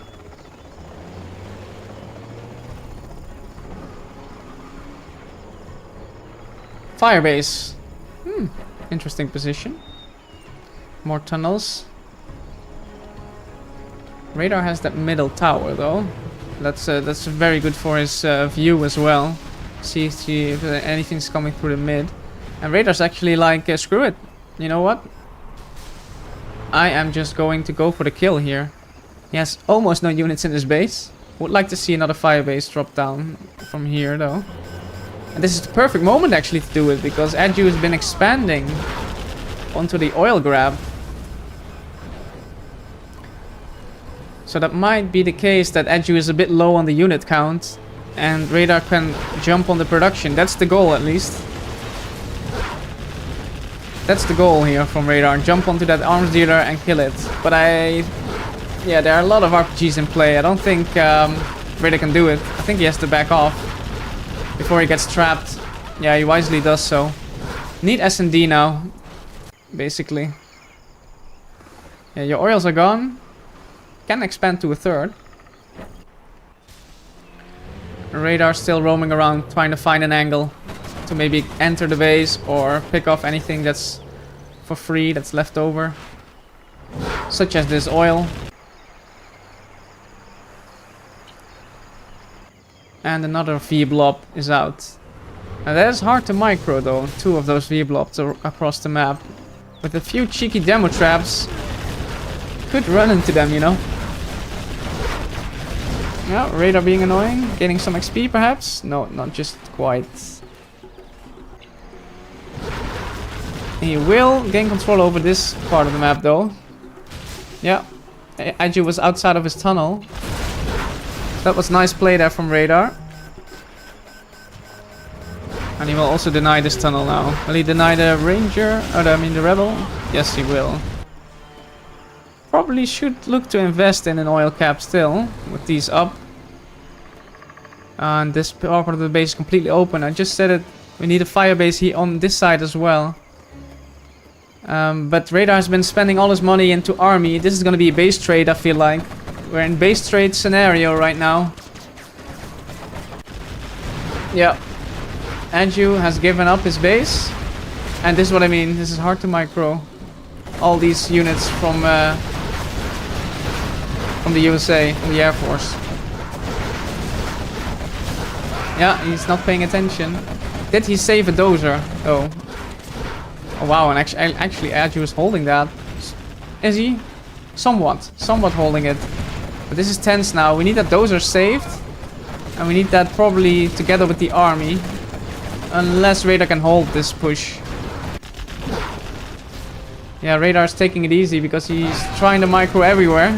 Firebase. Interesting position. More tunnels. RaDaR has that middle tower though. That's very good for his view as well. See if anything's coming through the mid. And RaDaR's actually like, screw it. You know what? I am just going to go for the kill here. He has almost no units in his base. Would like to see another firebase drop down from here though. And this is the perfect moment actually to do it, because Adju has been expanding onto the oil grab. So that might be the case that Adju is a bit low on the unit count and RaDaR can jump on the production. That's the goal at least. That's the goal here from RaDaR. Jump onto that arms dealer and kill it. But yeah, there are a lot of RPGs in play. I don't think RaDaR can do it. I think he has to back off before he gets trapped. Yeah, he wisely does so. Need S&D now, basically. Yeah, your oils are gone. Can expand to a third. RaDaR still roaming around trying to find an angle to maybe enter the base or pick off anything that's for free that's left over, such as this oil. And another V-blob is out. Now that is hard to micro though, 2 of those V-blobs across the map. With a few cheeky demo traps, could run into them, you know. Yeah, RaDaR being annoying, gaining some XP perhaps? No, not just quite. He will gain control over this part of the map though. Yeah, Adju was outside of his tunnel. That was nice play there from RaDaR. And he will also deny this tunnel now. Will he deny the ranger? The rebel? Yes, he will. Probably should look to invest in an oil cap still, with these up. And this part of the base is completely open. I just said it, we need a fire base here on this side as well. But RaDaR has been spending all his money into army. This is going to be a base trade, I feel like. We're in base trade scenario right now. Yeah. Adju has given up his base. And this is what I mean. This is hard to micro. All these units from the USA, from the Air Force. Yeah, he's not paying attention. Did he save a dozer? Oh. Oh wow, and actually Adju is holding that. Is he? Somewhat holding it. But this is tense now. We need that dozer saved. And we need that probably together with the army. Unless RaDaR can hold this push. Yeah, RaDaR is taking it easy because he's trying to micro everywhere.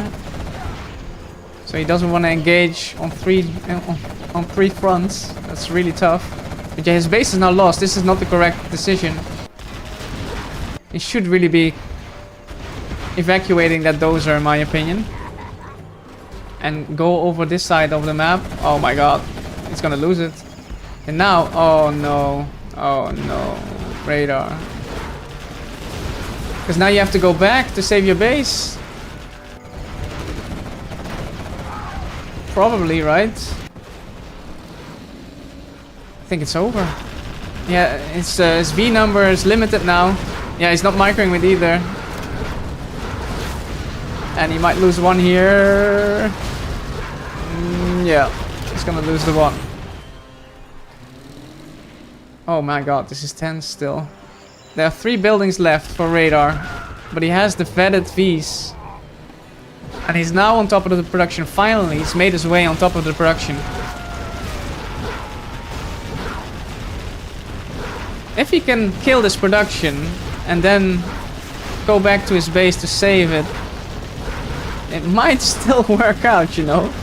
So he doesn't want to engage on three fronts. That's really tough. But yeah, his base is now lost. This is not the correct decision. He should really be evacuating that dozer, in my opinion. And go over this side of the map. Oh my god. He's gonna lose it. And now, oh no. Oh no. Radar. Because now you have to go back to save your base. Probably, right? I think it's over. Yeah, his V number is limited now. Yeah, he's not microing with either. And he might lose one here. Yeah, he's gonna lose the one. Oh my god, this is tense still. There are 3 buildings left for RaDaR, but he has the vetted Vs. And he's now on top of the production. Finally, he's made his way on top of the production. If he can kill this production and then go back to his base to save it, it might still work out, you know.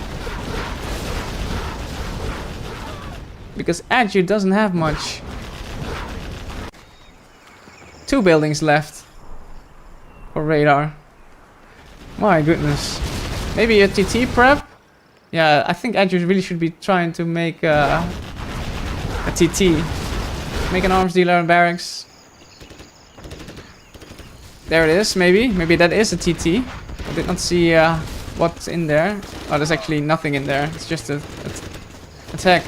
Because Adju doesn't have much. 2 buildings left for RaDaR. My goodness. Maybe a TT prep? Yeah, I think Adju really should be trying to make a TT. Make an arms dealer in barracks. There it is, maybe. Maybe that is a TT. I did not see what's in there. Oh, there's actually nothing in there. It's just a attack.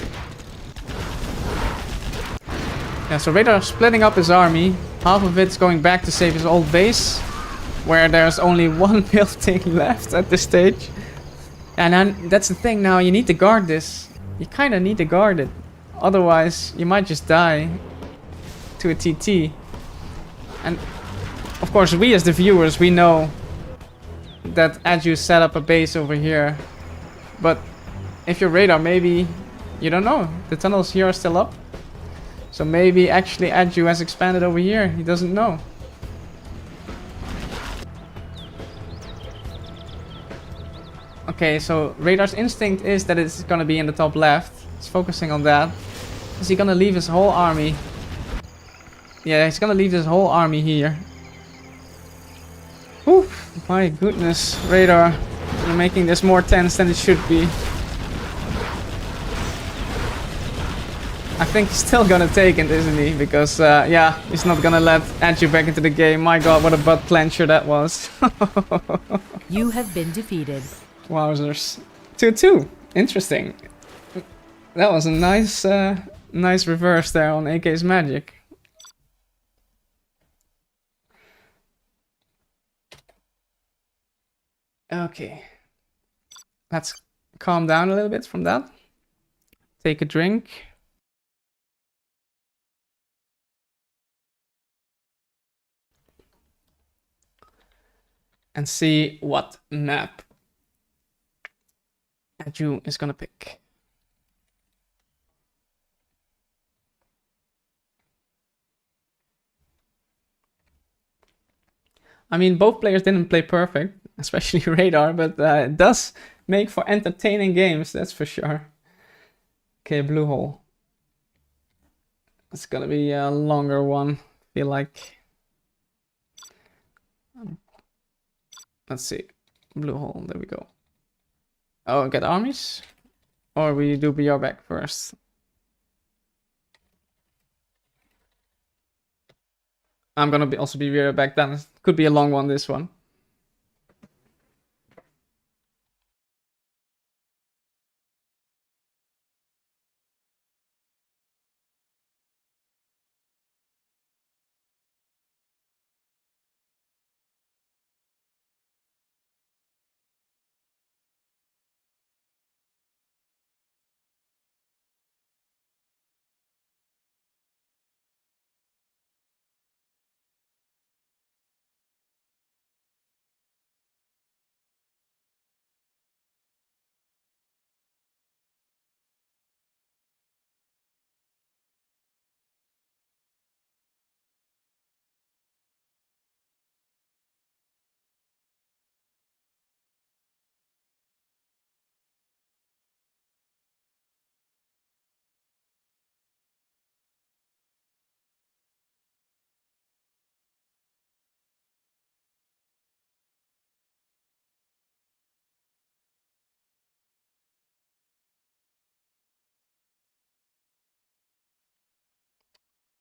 Yeah, so RaDaR splitting up his army. Half of it's going back to save his old base, where there's only 1 building left at this stage. And then that's the thing now, you need to guard this. You kind of need to guard it. Otherwise, you might just die to a TT. And of course, we as the viewers, we know that Adju set up a base over here. But if you're RaDaR, maybe, you don't know. The tunnels here are still up. So maybe actually Adju has expanded over here. He doesn't know. Okay, so RaDaR's instinct is that it's gonna be in the top left. He's focusing on that. Is he gonna leave his whole army? Yeah, he's gonna leave his whole army here. Whew, my goodness, RaDaR. You're making this more tense than it should be. I think he's still gonna take it, isn't he? Because, yeah, he's not gonna let Adju back into the game. My god, what a butt clencher that was. You have been defeated. Wowzers. 2-2. Interesting. That was a nice, nice reverse there on AK's magic. Okay. Let's calm down a little bit from that. Take a drink. And see what map Adju is gonna pick. I mean, both players didn't play perfect, especially RaDaR, but it does make for entertaining games, that's for sure. Okay, blue hole. It's gonna be a longer one, feel like. Let's see. Blue hole, there we go. Oh, get armies? Or we do BR back first? I'm gonna also be BR back then. Could be a long one, this one.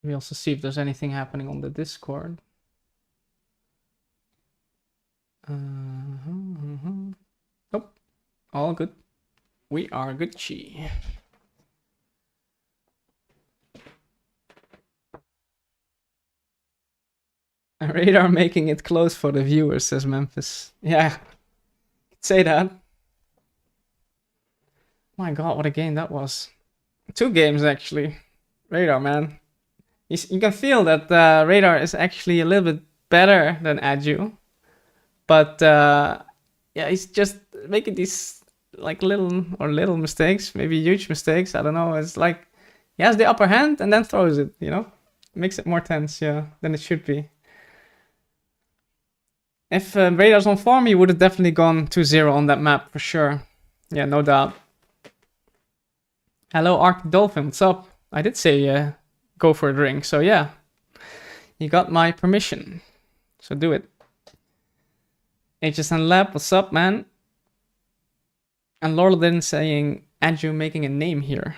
We also see if there's anything happening on the Discord. Nope. All good. We are Gucci. RaDaR making it close for the viewers, says Memphis. Yeah, say that. My god, what a game that was. 2 games, actually. RaDaR, man. You can feel that RaDaR is actually a little bit better than Adju. But, yeah, he's just making these, like, little mistakes. Maybe huge mistakes, I don't know. It's like, he has the upper hand and then throws it, you know? Makes it more tense, yeah, than it should be. If RaDaR's on form, he would have definitely gone 2-0 on that map, for sure. Yeah, no doubt. Hello, Arctic Dolphin, what's up? I did say go for a drink, so yeah. You got my permission. So do it. HSN Lab, what's up, man? And Laurel didn't saying Adju making a name here.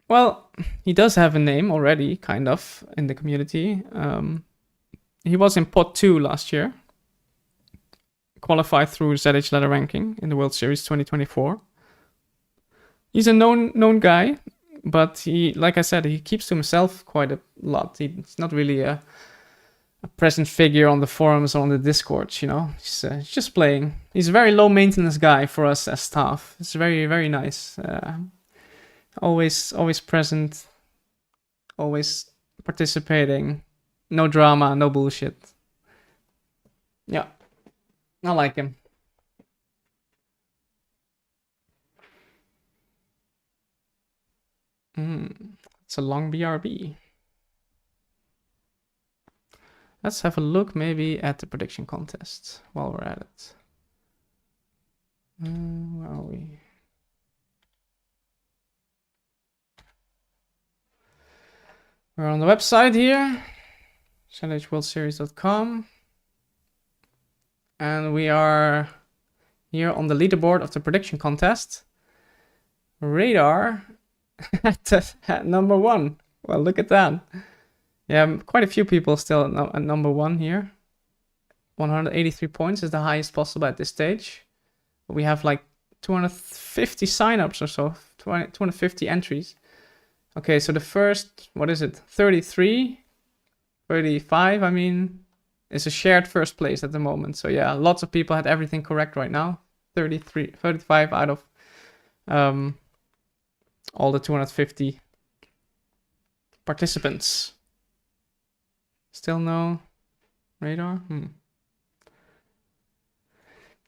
Well, he does have a name already, kind of, in the community. He was in pot 2 last year. Qualified through ZH ladder ranking in the World Series 2024. He's a known guy, but he, like I said, he keeps to himself quite a lot. He's not really a present figure on the forums or on the Discords, you know. He's just playing. He's a very low maintenance guy for us as staff. It's very, very nice. Always present. Always participating. No drama, no bullshit. Yeah. I like him. It's a long BRB. Let's have a look maybe at the prediction contest while we're at it. Where are we? We're on the website here. ZHWorldSeries.com. And we are here on the leaderboard of the prediction contest. RaDaR at number 1. Well, look at that. Yeah, quite a few people still at number 1 here. 183 points is the highest possible at this stage. We have like 250 signups or so, 250 entries. Okay, so the first, what is it? 33, 35, I mean, it's a shared first place at the moment. So yeah, lots of people had everything correct right now. 35 out of all the 250 participants. Still no RaDaR?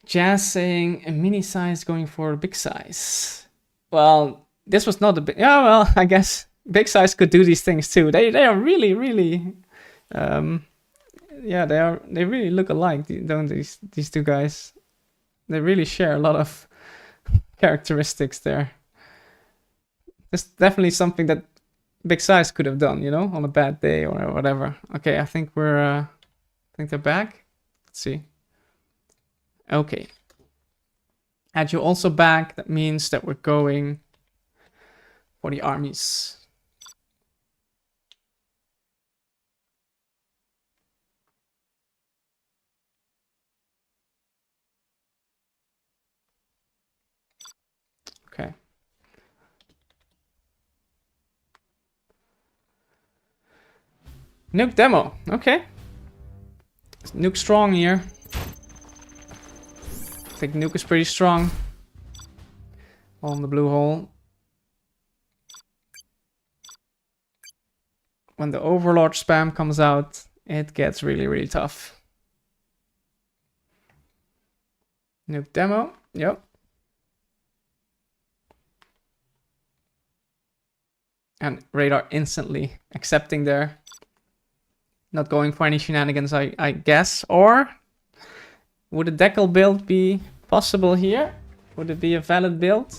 Jazz saying a mini size going for a big size. Well, this was not a big... Yeah, well, I guess big size could do these things too. They are really... yeah, they really look alike, don't these two guys? They really share a lot of characteristics there. It's definitely something that big size could have done, you know, on a bad day or whatever. Okay, I think I think they're back. Let's see. Okay. Adju also back. That means that we're going for the armies. Okay. Nuke demo. Okay. Nuke strong here. I think Nuke is pretty strong. On the blue hole. When the Overlord spam comes out, it gets really tough. Nuke demo. Yep. And RaDaR instantly accepting there. Not going for any shenanigans, I guess. Or would a decal build be possible here? Would it be a valid build?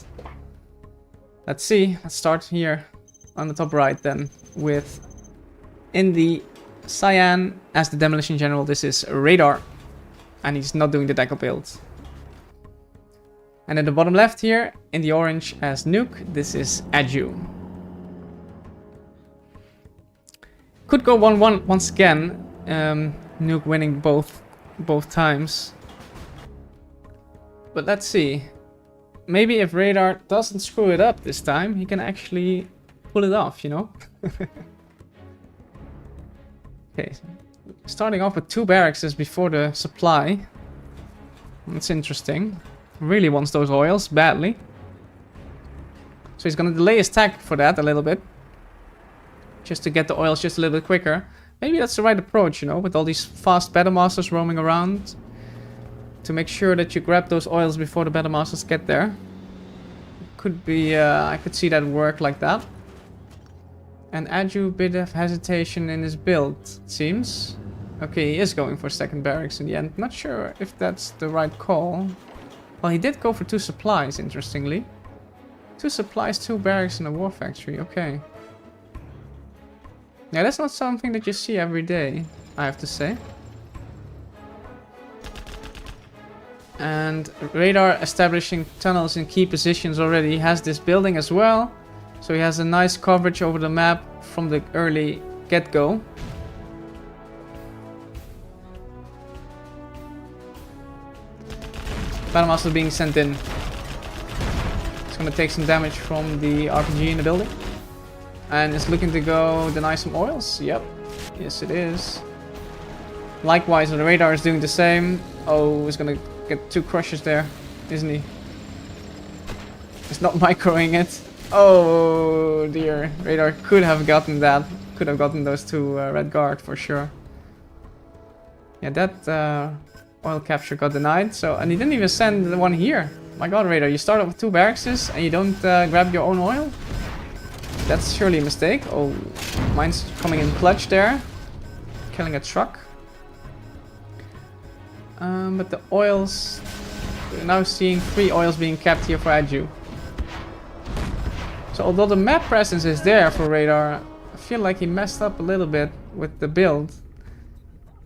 Let's see. Let's start here on the top right then with in the cyan as the demolition general. This is RaDaR, and he's not doing the decal build. And at the bottom left here in the orange as Nuke, this is Adju. could go 1-1 once again. Nuke winning both times. But let's see. Maybe if RaDaR doesn't screw it up this time, he can actually pull it off, you know? Okay, starting off with 2 barracks before the supply. That's interesting. Really wants those oils badly. So he's gonna delay his attack for that a little bit. Just to get the oils just a little bit quicker. Maybe that's the right approach, you know, with all these fast battle masters roaming around. To make sure that you grab those oils before the battle masters get there. Could be, I could see that work like that. And Adju, a bit of hesitation in his build, it seems. Okay, he is going for second barracks in the end. Not sure if that's the right call. Well, he did go for 2 supplies, interestingly. 2 supplies, 2 barracks in a war factory, okay. Yeah, that's not something that you see every day, I have to say. And RaDaR establishing tunnels in key positions already. He has this building as well. So he has a nice coverage over the map from the early get-go. Battlemaster being sent in. It's gonna take some damage from the RPG in the building. And it's looking to go deny some oils. Yep. Yes, it is. Likewise, the RaDaR is doing the same. Oh, he's gonna get 2 crushes there, isn't he? He's not microing it. Oh dear. RaDaR could have gotten that. Could have gotten those 2 red guard for sure. Yeah, that oil capture got denied. So, and he didn't even send the one here. My god, RaDaR, you start off with 2 barracks and you don't grab your own oil? That's surely a mistake. Oh, mine's coming in clutch there. Killing a truck. But the oils... We're now seeing 3 oils being kept here for Adju. So although the map presence is there for RaDaR, I feel like he messed up a little bit with the build.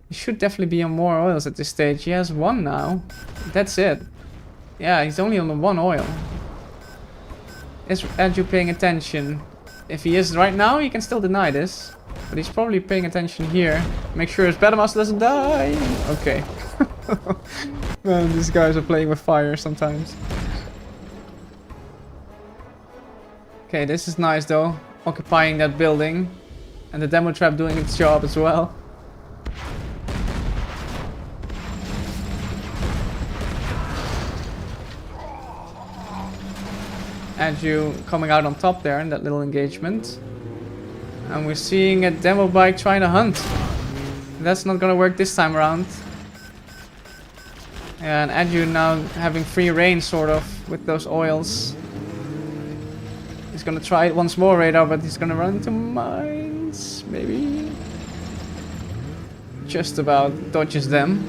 He should definitely be on more oils at this stage. He has 1 now. That's it. Yeah, he's only on the 1 oil. Is Adju paying attention? If he is right now, he can still deny this. But he's probably paying attention here. Make sure his Battlemaster doesn't die. Okay. Man, these guys are playing with fire sometimes. Okay, this is nice though. Occupying that building. And the demo trap doing its job as well. Adju coming out on top there in that little engagement. And we're seeing a demo bike trying to hunt. That's not gonna work this time around. And Adju now having free reign sort of with those oils. He's gonna try it once more, RaDaR, but he's gonna run into mines, maybe. Just about dodges them.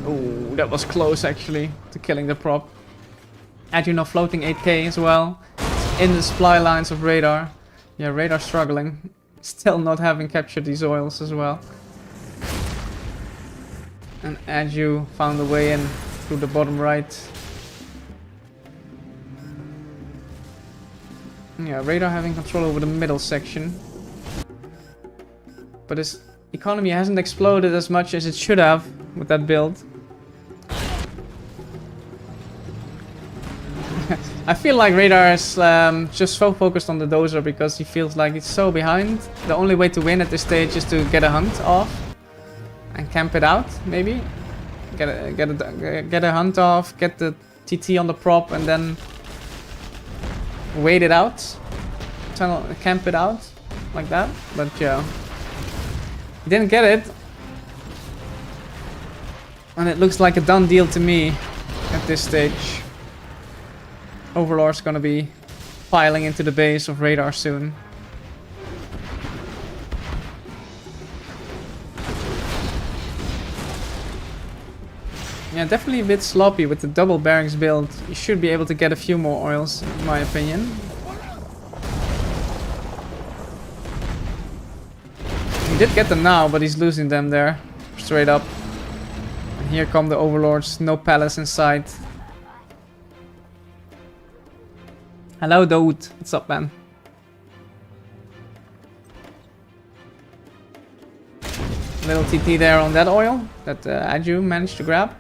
Oh, that was close actually to killing the prop. Adju now floating 8k as well. In the supply lines of RaDaR. Yeah, RaDaR struggling. Still not having captured these oils as well. And Adju found a way in through the bottom right. Yeah, RaDaR having control over the middle section. But his economy hasn't exploded as much as it should have with that build. I feel like RaDaR is just so focused on the dozer because he feels like he's so behind. The only way to win at this stage is to get a hunt off and camp it out, maybe. Get a hunt off, get the TT on the prop, and then wait it out. Camp it out like that. But yeah, he didn't get it, and it looks like a done deal to me at this stage. Overlord's gonna be piling into the base of RaDaR soon. Yeah, definitely a bit sloppy with the double barracks build. You should be able to get a few more oils, in my opinion. He did get them now, but he's losing them there. Straight up. And here come the overlords. No palace in sight. Hello, Drought. What's up, man? Little TT there on that oil that Adju managed to grab.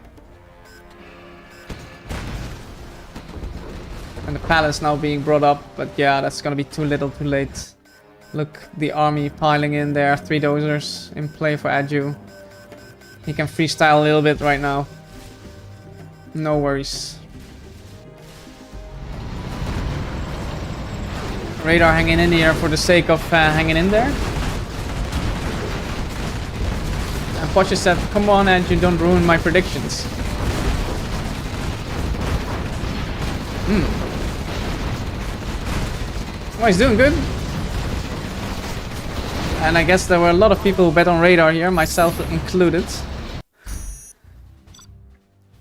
And the palace now being brought up, but yeah, that's gonna be too little too late. Look, the army piling in there, 3 dozers in play for Adju. He can freestyle a little bit right now. No worries. RaDaR hanging in here for the sake of hanging in there. And Porsche said, come on Adju, don't ruin my predictions. Oh, he's doing good. And I guess there were a lot of people who bet on RaDaR here, myself included.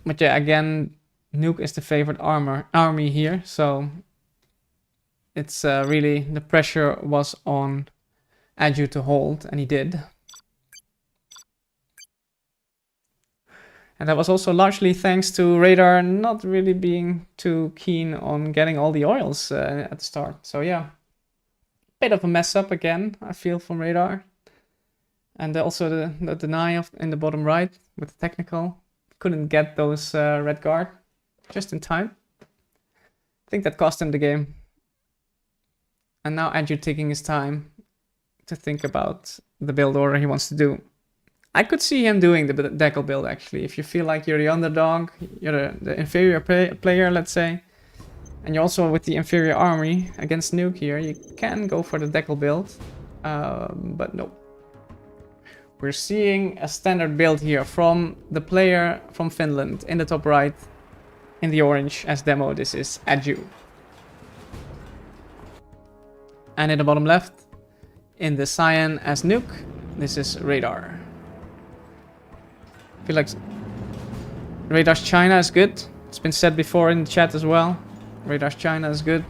But yeah, again, Nuke is the favorite army here, so it's really the pressure was on Adju to hold, and he did. And that was also largely thanks to RaDaR not really being too keen on getting all the oils at the start. So yeah, bit of a mess up again, I feel, from RaDaR. And also the deny in the bottom right with the technical. Couldn't get those red guard just in time. I think that cost him the game. And now Adju taking his time to think about the build order he wants to do. I could see him doing the decal build actually. If you feel like you're the underdog, you're the inferior player, let's say, and you're also with the inferior army against Nuke here, you can go for the decal build, but no. We're seeing a standard build here from the player from Finland in the top right, in the orange as demo. This is Adju. And in the bottom left, in the cyan as Nuke, this is RaDaR. I feel like RaDaR's China is good. It's been said before in the chat as well. RaDaR's China is good.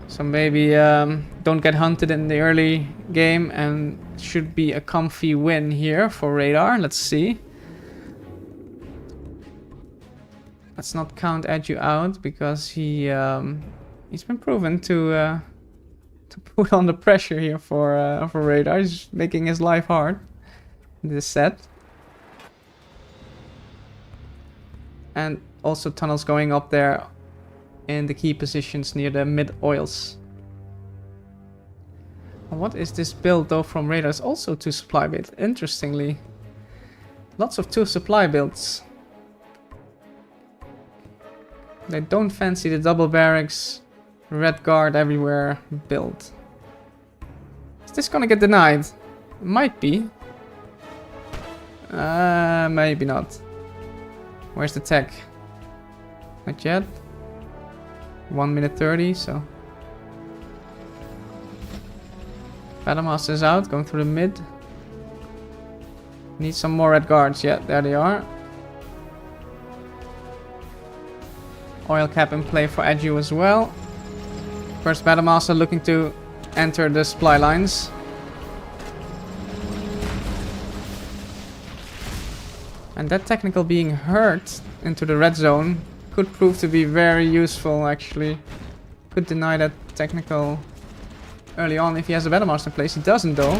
So maybe don't get hunted in the early game, and should be a comfy win here for RaDaR. Let's see. Let's not count Adju out because he's been proven to put on the pressure here for RaDaR. He's making his life hard in this set. And also tunnels going up there in the key positions near the mid oils. And what is this build though from RaDaR? It's also 2 supply build. Interestingly, lots of 2 supply builds. They don't fancy the double barracks, red guard everywhere build. Is this gonna get denied? Might be. Maybe not. Where's the tech? Not yet. 1 minute 30, so. Battlemaster's out, going through the mid. Need some more red guards. Yeah, there they are. Oil cap in play for Adju as well. First Battlemaster looking to enter the supply lines. And that technical being hurt into the red zone could prove to be very useful actually. Could deny that technical early on if he has a Battlemaster in place. He doesn't though.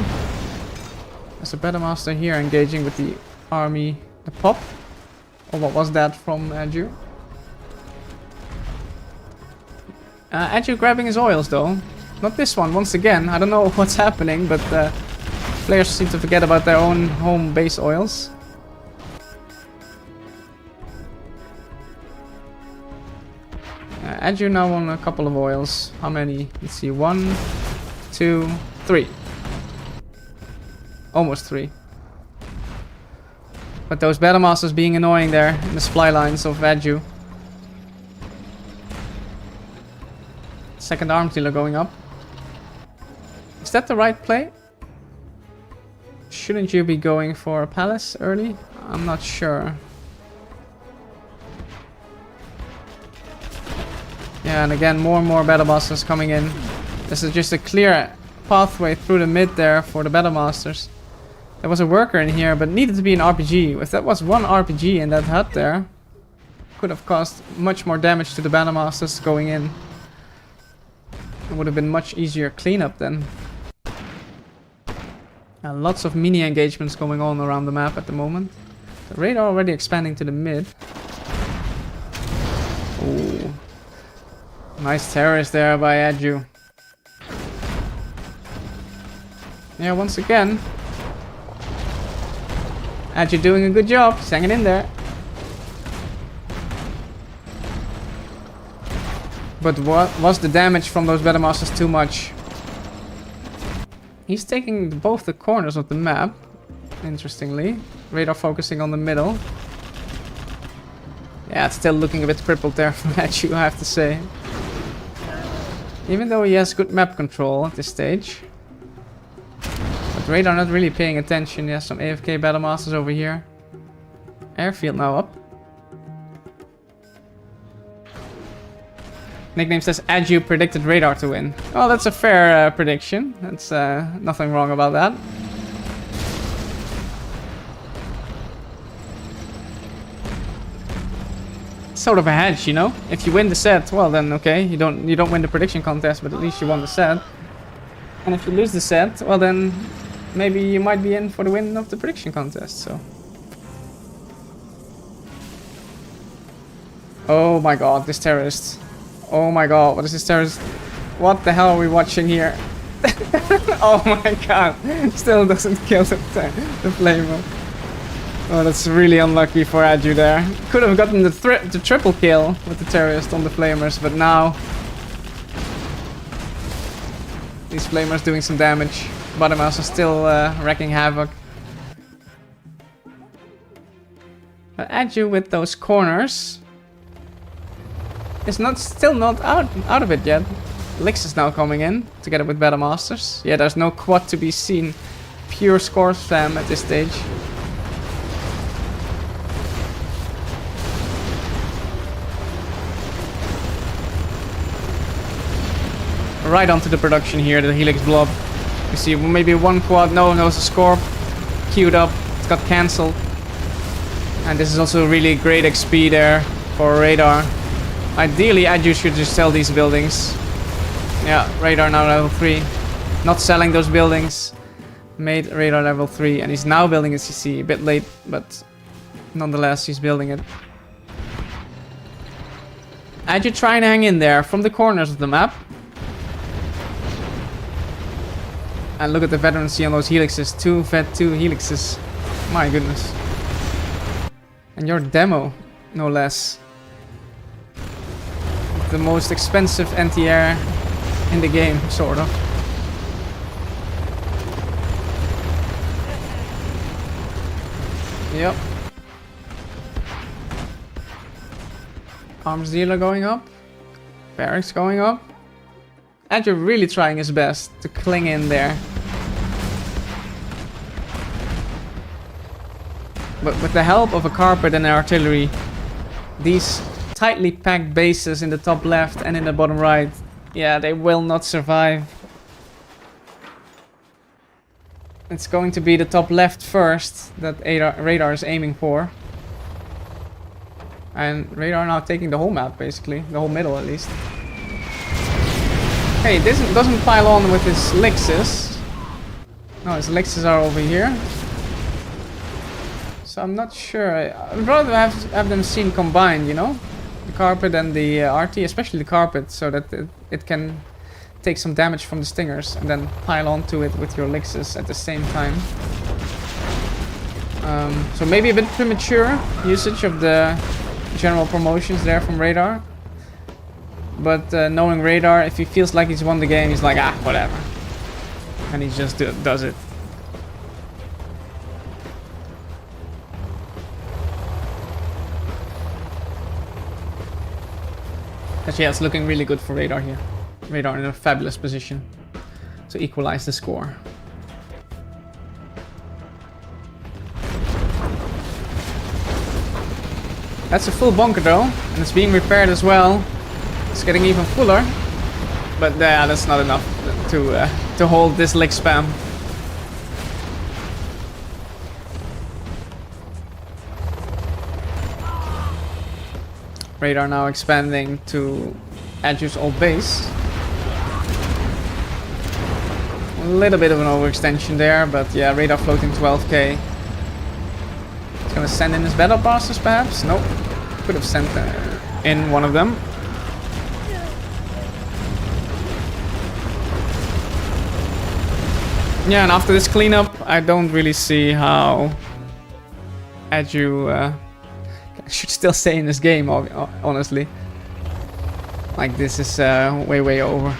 There's a Battlemaster here engaging with the army, the pop. Or what was that from Adju? Adju grabbing his oils though. Not this one, once again. I don't know what's happening, but players seem to forget about their own home base oils. Adju now on a couple of oils. How many? Let's see. 1, 2, 3. Almost 3. But those Battlemasters being annoying there in the supply lines of Adju. Second arm dealer going up. Is that the right play? Shouldn't you be going for a palace early? I'm not sure. Yeah, and again, more and more Battlemasters coming in. This is just a clear pathway through the mid there for the Battlemasters. There was a worker in here, but needed to be an RPG. If that was one RPG in that hut there, could have caused much more damage to the Battlemasters going in. It would have been much easier cleanup then. And lots of mini engagements going on around the map at the moment. The radar already expanding to the mid. Ooh. Nice terrorist there by Adju. Yeah, once again. Adju doing a good job. He's hanging in there. But what was the damage from those Battle Masters too much? He's taking both the corners of the map, interestingly. Radar focusing on the middle. Yeah, it's still looking a bit crippled there from Adju, I have to say. Even though he has good map control at this stage. But Radar not really paying attention. He has some AFK Battle Masters over here. Airfield now up. Nickname says Adju predicted Radar to win. Well, that's a fair prediction. That's nothing wrong about that. Sort of a hedge, you know. If you win the set, well then okay, you don't win the prediction contest, but at least you won the set. And if you lose the set, well then maybe you might be in for the win of the prediction contest. So. Oh my god, this terrorist. Oh my god, what is this terrorist? What the hell are we watching here? Oh my god, still doesn't kill the flamer. Oh, that's really unlucky for Adju there. Could have gotten the triple kill with the terrorist on the flamers, but now these flamers doing some damage. Bottom house are still wrecking havoc. But Adju with those corners is still not out of it yet. Lix is now coming in together with Battle Masters. Yeah, there's no quad to be seen. Pure score spam at this stage. Right onto the production here, the Helix blob. You see maybe one quad. No, it's a Scorp queued up. It's got cancelled. And this is also really great XP there for Radar. Ideally, Adju should just sell these buildings. Yeah, Radar now level 3. Not selling those buildings. Made Radar level 3. And he's now building a CC. A bit late, but nonetheless, he's building it. Adju trying to hang in there from the corners of the map. And look at the veterancy on those helixes. 2 Vet 2 helixes. My goodness. And your demo, no less. The most expensive anti-air in the game, sort of. Yep. Arms dealer going up. Barracks going up. Adju really trying his best to cling in there. But with the help of a carpet and artillery, these tightly packed bases in the top left and in the bottom right, yeah, they will not survive. It's going to be the top left first that Radar is aiming for. And Radar now taking the whole map, basically. The whole middle, at least. Hey, this doesn't pile on with his Lixes. No, his Lixes are over here. So I'm not sure. I'd rather have them seen combined, you know? The carpet and the RT, especially the carpet, so that it can take some damage from the stingers and then pile onto it with your Lixes at the same time. So maybe a bit premature usage of the general promotions there from Radar. But knowing Radar, if he feels like he's won the game, he's like, ah, whatever. And he just does it. Actually, yeah, it's looking really good for Radar here. Radar in a fabulous position to equalize the score. That's a full bunker though, and it's being repaired as well. It's getting even fuller, but that's not enough to hold this lick spam. Radar now expanding to Adju's old base. A little bit of an overextension there, but yeah, radar floating 12k. He's gonna send in his battle blasters perhaps? Nope. Could have sent in one of them. Yeah, and after this cleanup, I don't really see how Adju should still stay in this game, honestly. Like, this is way over.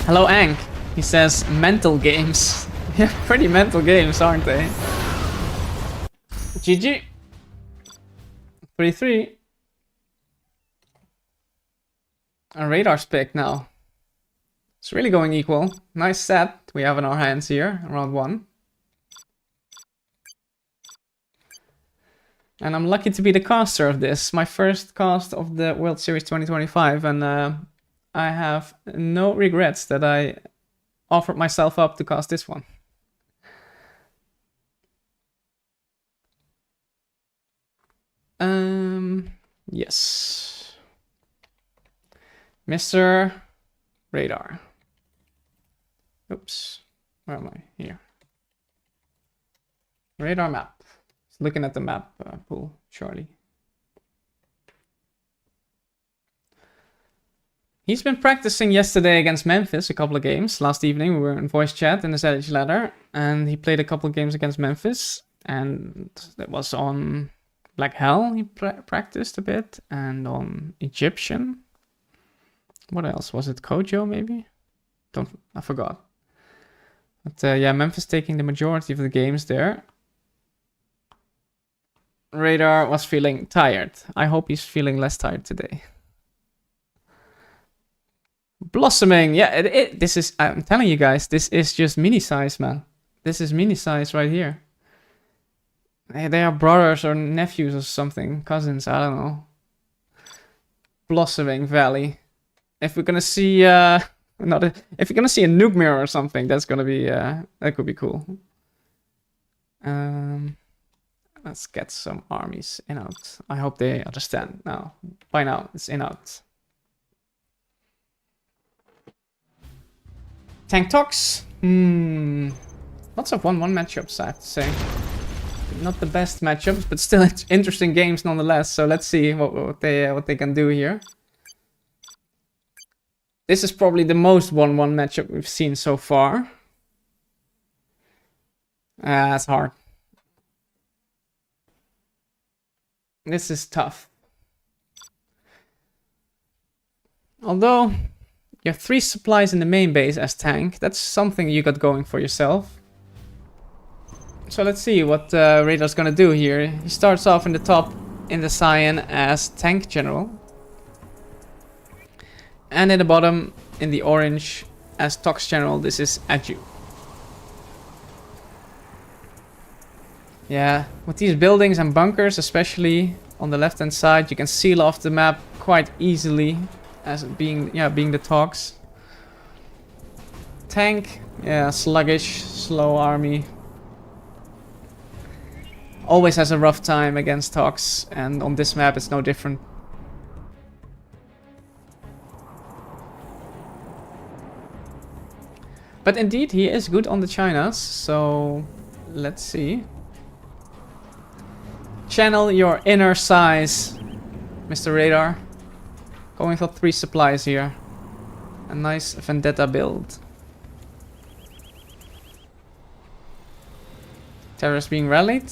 Hello, Ank. He says, mental games. Yeah, pretty mental games, aren't they? GG. 3-3. A radar's pick now. It's really going equal. Nice set we have in our hands here, round 1. And I'm lucky to be the caster of this. My first cast of the World Series 2025, and I have no regrets that I offered myself up to cast this one. Yes. Mr. RaDaR. Oops. Where am I? Here. RaDaR map. Just looking at the map pool, Charlie. He's been practicing yesterday against Memphis, a couple of games. Last evening we were in voice chat in the ZH ladder, and he played a couple of games against Memphis, and that was on Black Hell he practiced a bit, and on Egyptian. What else? Was it Koujou maybe? I forgot. But yeah, Memphis taking the majority of the games there. RaDaR was feeling tired. I hope he's feeling less tired today. Blossoming, yeah, this is, I'm telling you guys, this is just mini size, man. This is mini size right here. They are brothers or nephews or something, cousins, I don't know. Blossoming Valley. If we're gonna see, if we're gonna see a nuke mirror or something, that's gonna be, that could be cool. Let's get some armies in out. I hope they understand now. By now, it's in out. Tank Tox. Lots of 1-1 matchups, I have to say. Not the best matchups, but still interesting games nonetheless. So let's see what they can do here. This is probably the most 1-1 matchup we've seen so far. That's hard. This is tough. Although you have 3 supplies in the main base as tank, that's something you got going for yourself. So let's see what RaDaR's gonna do here. He starts off in the top in the cyan as tank general. And in the bottom in the orange as Tox general, this is Adju. Yeah, with these buildings and bunkers, especially on the left hand side, you can seal off the map quite easily as being the Tox. Tank, yeah, sluggish, slow army. Always has a rough time against Tox, and on this map it's no different. But indeed, he is good on the Chinas, so let's see. Channel your inner size, Mr. RaDaR. Going for 3 supplies here. A nice Vendetta build. Terrorist being rallied.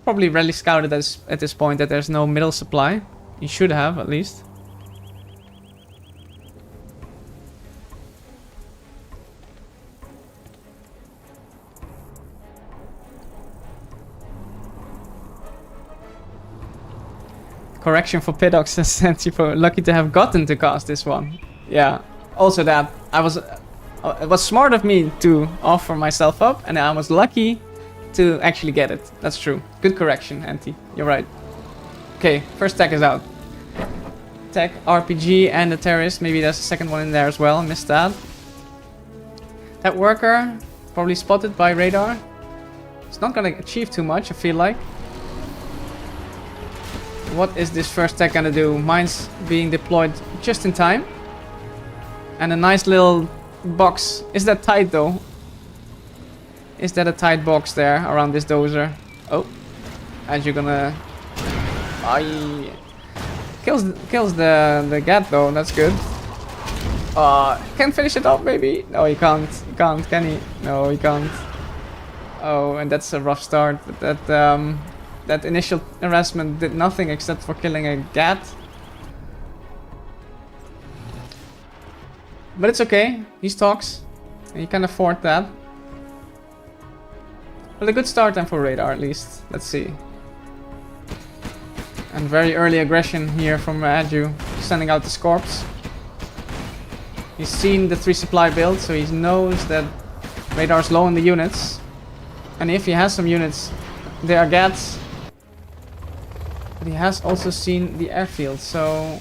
Probably rally scouted at this point that there's no middle supply. He should have, at least. Correction for Pidox says that you were lucky to have gotten to cast this one. Yeah, also that. It was smart of me to offer myself up, and I was lucky to actually get it. That's true. Good correction, Anti. You're right. Okay, first tech is out. Tech, RPG, and the terrorist. Maybe there's a second one in there as well. Missed that. That worker, probably spotted by RaDaR. It's not gonna achieve too much, I feel like. What is this first tech gonna do? Mine's being deployed just in time. And a nice little box. Is that tight though? Is that a tight box there around this dozer? Oh, as you're gonna... Aye. Kills the Gat though, that's good. Can finish it off maybe? No, he can't. He can't, can he? No, he can't. Oh, and that's a rough start. That initial harassment did nothing except for killing a Gat. But it's okay. He talks. And he can afford that. Well, a good start then for RaDaR at least. Let's see. And very early aggression here from Adju, sending out the Scorps. He's seen the 3 supply build, so he knows that RaDaR's low on the units. And if he has some units, they are Gats. But he has also seen the airfield, so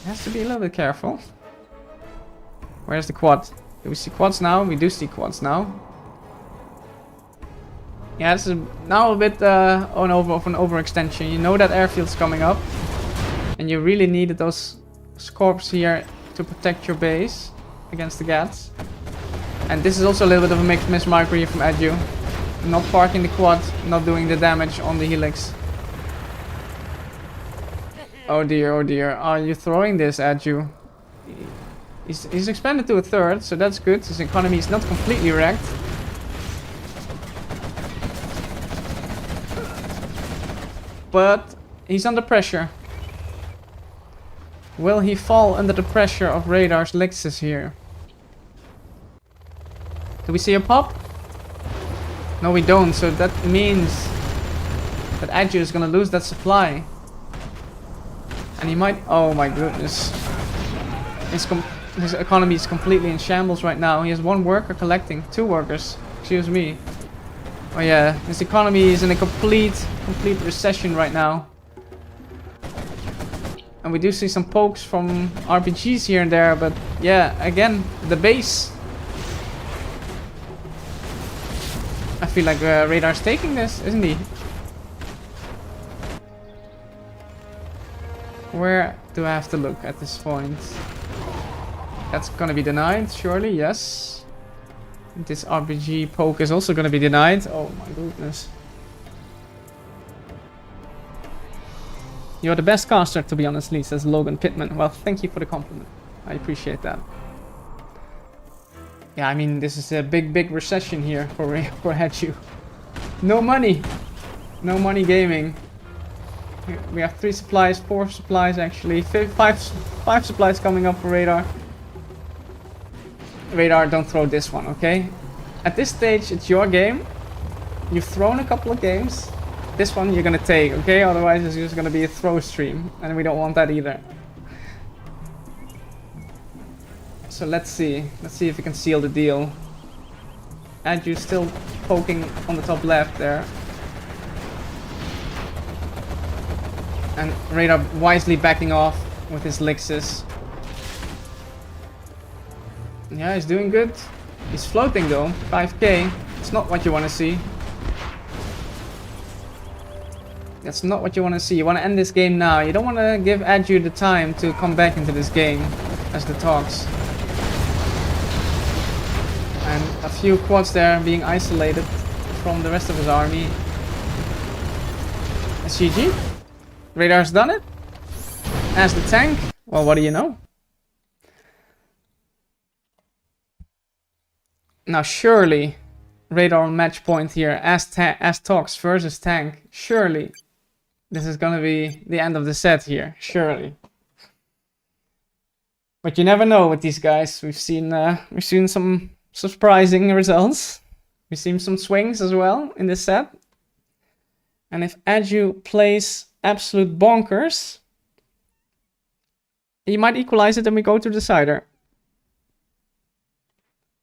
he has to be a little bit careful. Where's the quad? Do we see quads now? We do see quads now. Yeah, this is now a bit of an overextension. You know that airfield's coming up. And you really needed those Scorps here to protect your base against the Gats. And this is also a little bit of a miss micro here from Adju. Not parking the quad, not doing the damage on the helix. Oh dear, oh dear. Are you throwing this, Adju? He's expanded to a third, so that's good. His economy is not completely wrecked. But he's under pressure. Will he fall under the pressure of RaDaR's Lexus here? Do we see a pop? No, we don't. So that means that Adju is gonna lose that supply. And he might... Oh my goodness. His economy is completely in shambles right now. He has 1 worker collecting. 2 workers. Excuse me. Oh yeah, his economy is in a complete recession right now. And we do see some pokes from RPGs here and there, but yeah, again, the base. I feel like RaDaR's taking this, isn't he? Where do I have to look at this point? That's gonna be denied, surely, yes. This RPG poke is also gonna be denied. Oh my goodness. You're the best caster, to be honest, Lee, says Logan Pittman. Well, thank you for the compliment. I appreciate that. Yeah, I mean, this is a big recession here for Adju. No money. No money gaming. We have 3 supplies, 4 supplies actually. 5 supplies coming up for RaDaR. RaDaR, don't throw this one, okay? At this stage, it's your game. You've thrown a couple of games. This one you're gonna take, okay? Otherwise it's just gonna be a throw stream. And we don't want that either. So let's see. Let's see if we can seal the deal. Adju still poking on the top left there. And RaDaR wisely backing off with his Lexus. Yeah, he's doing good. He's floating though. 5k. It's not what you want to see. That's not what you want to see. You want to end this game now. You don't want to give Adju the time to come back into this game as the talks. And a few quads there being isolated from the rest of his army. SGG. RaDaR's done it. As the tank. Well, what do you know? Now surely RaDaR on match point here as talks versus tank. Surely this is gonna be the end of the set here. Surely. But you never know with these guys. We've seen some surprising results. We've seen some swings as well in this set. And if Adju plays absolute bonkers, he might equalize it and we go to the decider.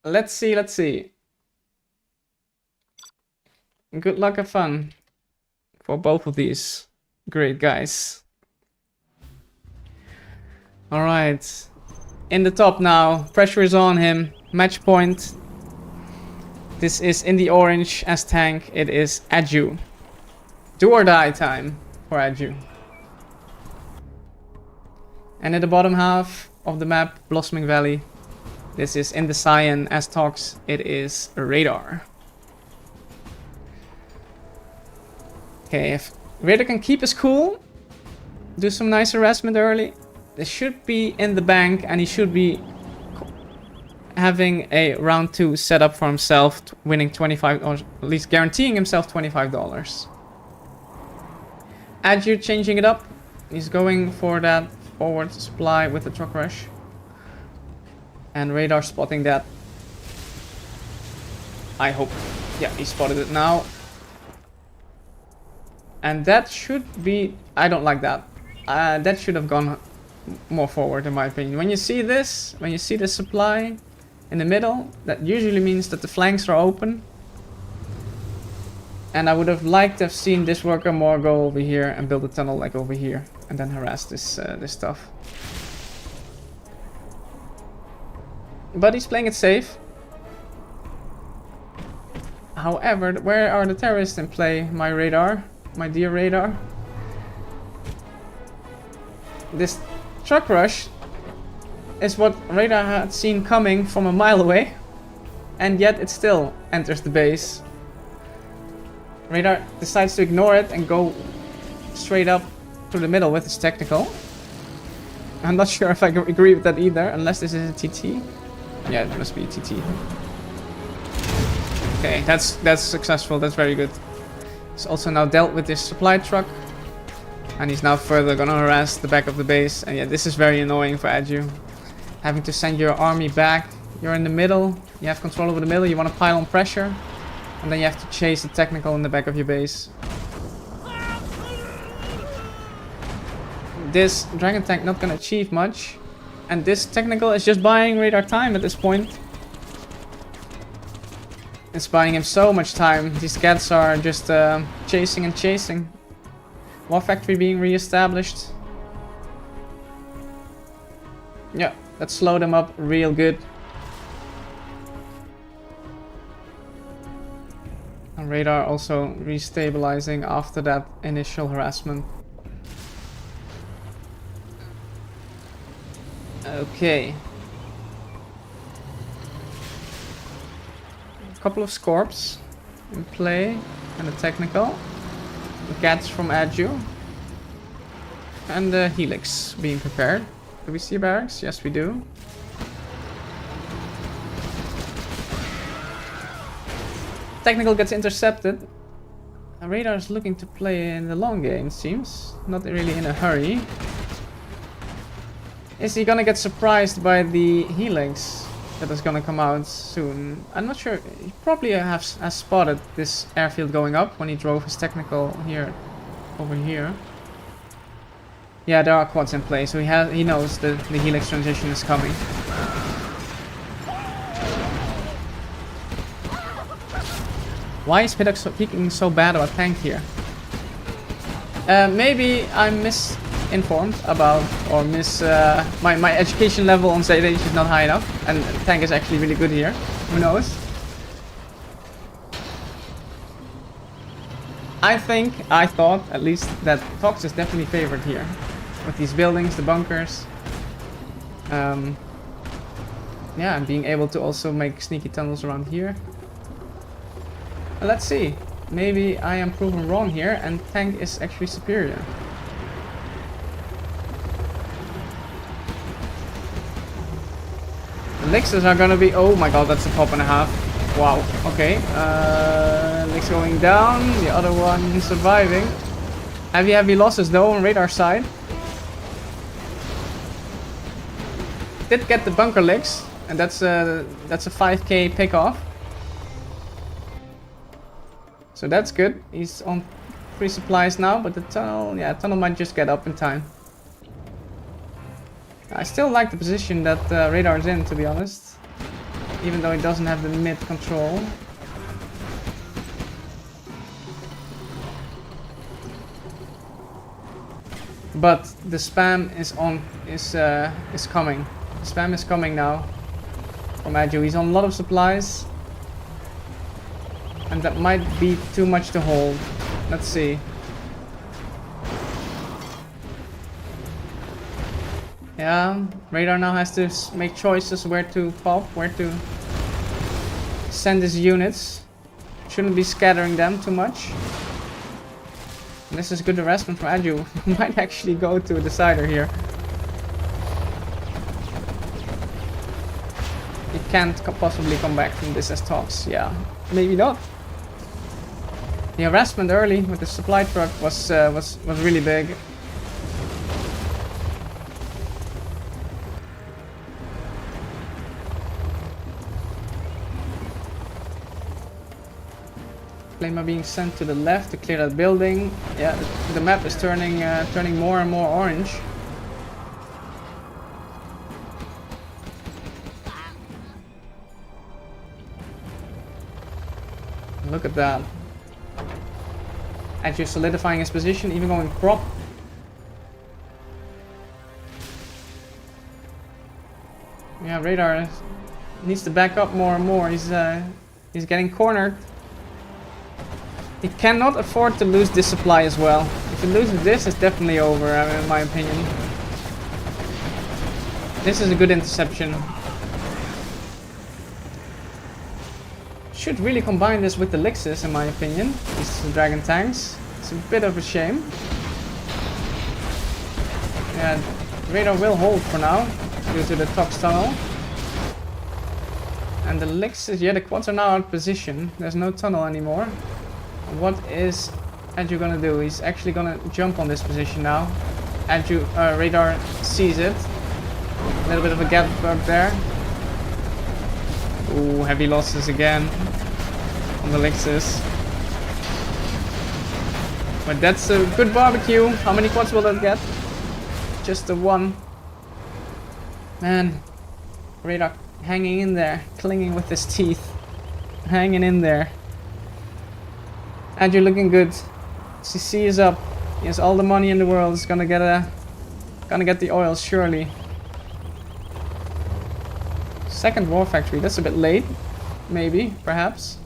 Let's see, let's see. Good luck and fun for both of these great guys. Alright. In the top now. Pressure is on him. Match point. This is in the orange as tank. It is Adju. Do or die time for Adju. And at the bottom half of the map, Blossoming Valley. This is in the cyan as talks. It is RaDaR. Okay, if RaDaR can keep his cool, do some nice harassment early, this should be in the bank, and he should be having a round 2 set up for himself, winning 25, or at least guaranteeing himself $25. Adju changing it up. He's going for that forward supply with the truck rush. And RaDaR spotting that. I hope. Yeah, he spotted it now. And that should be... I don't like that. That should have gone more forward in my opinion. When you see this, when you see the supply in the middle, that usually means that the flanks are open. And I would have liked to have seen this worker more go over here and build a tunnel like over here. And then harass this stuff. But he's playing it safe. However, where are the terrorists in play? My RaDaR. My dear RaDaR. This truck rush is what RaDaR had seen coming from a mile away. And yet it still enters the base. RaDaR decides to ignore it and go straight up through the middle with his technical. I'm not sure if I agree with that either, unless this is a TT. Yeah, it must be a TT. Okay, that's successful. That's very good. He's also now dealt with this supply truck. And he's now further gonna harass the back of the base. And yeah, this is very annoying for Adju. Having to send your army back. You're in the middle. You have control over the middle. You want to pile on pressure. And then you have to chase the technical in the back of your base. This dragon tank not gonna achieve much. And this technical is just buying RaDaR time at this point. It's buying him so much time. These cats are just chasing and chasing. War factory being re-established. Yeah, that slowed them up real good. And RaDaR also restabilizing after that initial harassment. Okay. A couple of Scorps in play and a technical. The cats from Adju. And the Helix being prepared. Do we see barracks? Yes, we do. Technical gets intercepted. RaDaR is looking to play in the long game, it seems. Not really in a hurry. Is he gonna get surprised by the Helix that is gonna come out soon? I'm not sure. He probably has spotted this airfield going up when he drove his technical here, over here. Yeah, there are quads in play, so he knows the Helix transition is coming. Why is Piddock peeking so bad about tank here? Maybe I'm misinformed about, or my education level on ZH is not high enough, and tank is actually really good here. Who knows? I thought at least that Tox is definitely favored here. With these buildings, the bunkers. Yeah, and being able to also make sneaky tunnels around here. Let's see. Maybe I am proven wrong here and tank is actually superior. The Lixes are gonna be... Oh my god, that's a pop and a half. Wow, okay. Lix going down, the other one surviving. Heavy losses though on RaDaR side. Did get the bunker Lix, and that's a 5k pick off. So that's good. He's on 3 supplies now, but the tunnel might just get up in time. I still like the position that RaDaR is in, to be honest. Even though he doesn't have the mid control. But the spam is coming. The spam is coming now from Adju. He's on a lot of supplies. And that might be too much to hold. Let's see. Yeah, RaDaR now has to make choices where to pop, where to send his units. Shouldn't be scattering them too much. And this is good harassment from Adju. Might actually go to a decider here. He can't possibly come back from this as talks. Yeah, maybe not. The harassment early with the supply truck was really big. Flame are being sent to the left to clear that building. Yeah, the map is turning more and more orange. Look at that. Actually solidifying his position, even going prop. Yeah, RaDaR needs to back up more and more. He's getting cornered. He cannot afford to lose this supply as well. If he loses this, it's definitely over, in my opinion. This is a good interception. Should really combine this with the Lixus, in my opinion. These dragon tanks. It's a bit of a shame. Yeah, RaDaR will hold for now due to the Tox tunnel. And the Lixus, yeah, the quads are now out of position. There's no tunnel anymore. What is Adju gonna do? He's actually gonna jump on this position now. Adju, RaDaR sees it. A little bit of a gap bug there. Ooh, heavy losses again on the Lixus. But that's a good barbecue. How many quads will that get? Just the one. Man, RaDaR hanging in there, clinging with his teeth. Hanging in there. Adju looking good. CC is up. He has all the money in the world. He's gonna get the oil surely. Second war factory. That's a bit late. Maybe, perhaps.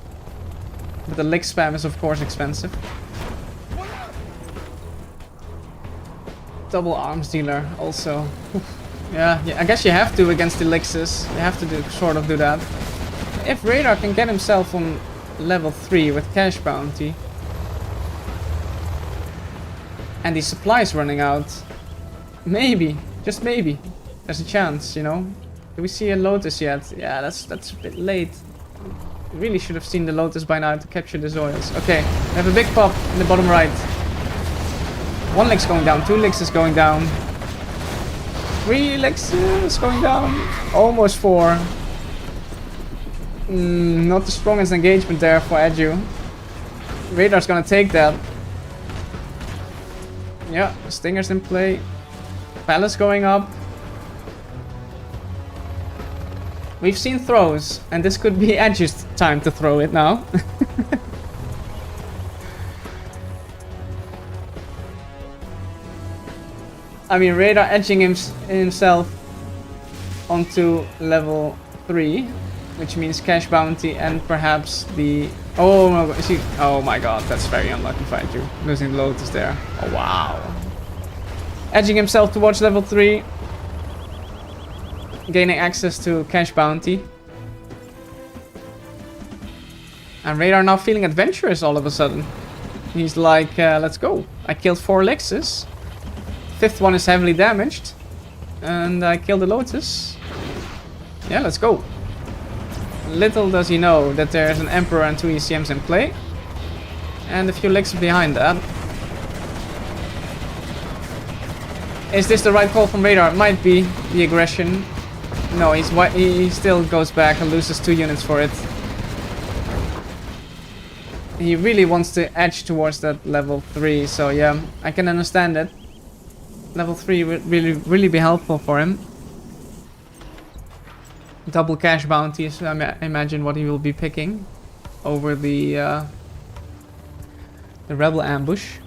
But the lick spam is of course expensive. Double arms dealer also. Yeah, I guess you have to against the Lixus. You have to sort of do that. If RaDaR can get himself on level 3 with cash bounty and the supplies running out, maybe, just maybe, there's a chance, you know. Do we see a Lotus yet? Yeah, that's a bit late. Really should have seen the Lotus by now to capture these oils. Okay, we have a big pop in the bottom right. One Lix going down, 2 Lix is going down, 3 Lix is going down, almost 4. Not the strongest engagement there for Adju. RaDaR's gonna take that. Yeah, Stinger's in play. Palace going up. We've seen throws, and this could be Adju's time to throw it now. I mean, RaDaR edging himself onto level 3. Which means cash bounty and perhaps the... Oh my god, see, oh my god, that's very unlucky for Adju. Losing the Lotus there. Oh wow. Edging himself towards level 3. Gaining access to cash bounty. And RaDaR now feeling adventurous all of a sudden. He's like, let's go. I killed 4 Lixus. 5th one is heavily damaged. And I killed the Lotus. Yeah, let's go. Little does he know that there's an Emperor and 2 ECMs in play. And a few Lixus behind that. Is this the right call from RaDaR? It might be. The aggression. No, he still goes back and loses 2 units for it. He really wants to edge towards that level 3, so yeah, I can understand it. Level 3 would really be helpful for him. Double cash bounties, I imagine what he will be picking over the rebel ambush.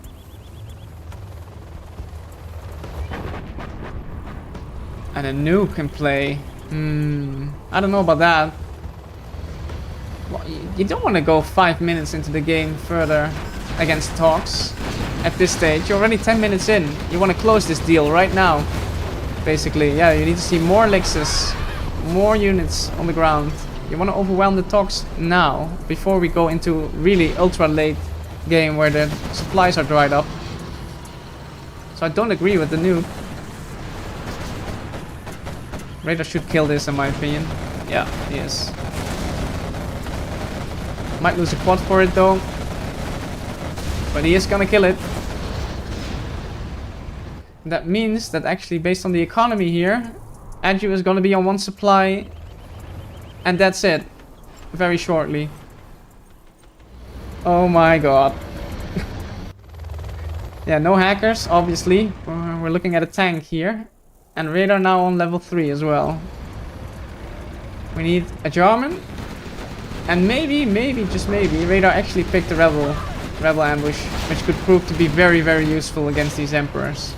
And a nuke in play. I don't know about that. Well, you don't want to go 5 minutes into the game further against Tox at this stage. You're already 10 minutes in. You want to close this deal right now. basically. Yeah, you need to see more Lexus, more units on the ground. You want to overwhelm the Tox now, before we go into really ultra late game where the supplies are dried up. So I don't agree with the nuke. RaDaR should kill this in my opinion. Yeah, he is. Might lose a quad for it though. But he is gonna kill it. That means that actually based on the economy here, Adju is gonna be on one supply. And that's it. Very shortly. Oh my god. Yeah, no hackers, obviously. We're looking at a tank here. And RaDaR now on level 3 as well. We need a Jarman. And maybe, just maybe, RaDaR actually picked the Rebel ambush, which could prove to be very, very useful against these Emperors.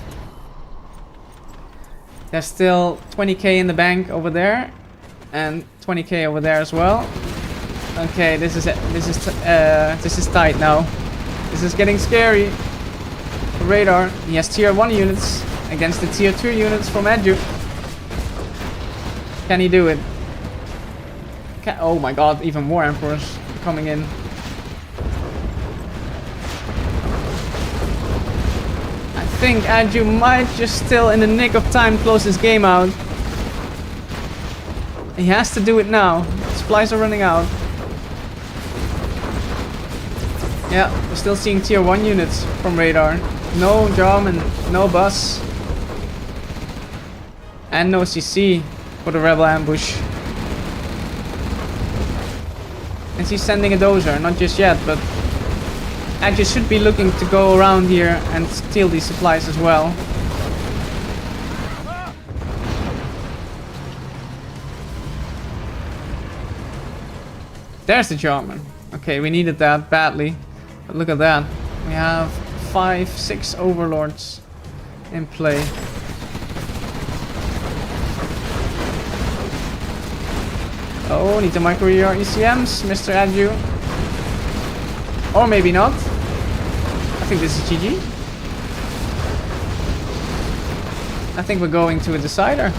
There's still 20k in the bank over there, and 20k over there as well. Okay, this is tight now. This is getting scary. RaDaR, he has tier 1 units against the tier 2 units from Adju. Can he do it? Oh my god, even more Emperors coming in. I think Adju might just still in the nick of time close this game out. He has to do it now. Supplies are running out. Yeah, we're still seeing tier 1 units from RaDaR. No Jarman, no bus. And no CC for the Rebel ambush. And he's sending a dozer, not just yet, but Adju should be looking to go around here and steal these supplies as well. There's the Jarman. Okay, we needed that badly. But look at that. We have 5-6 overlords in play. Oh, need to micro your ECMs, Mr. Adju. Or maybe not. I think this is GG. I think we're going to a decider.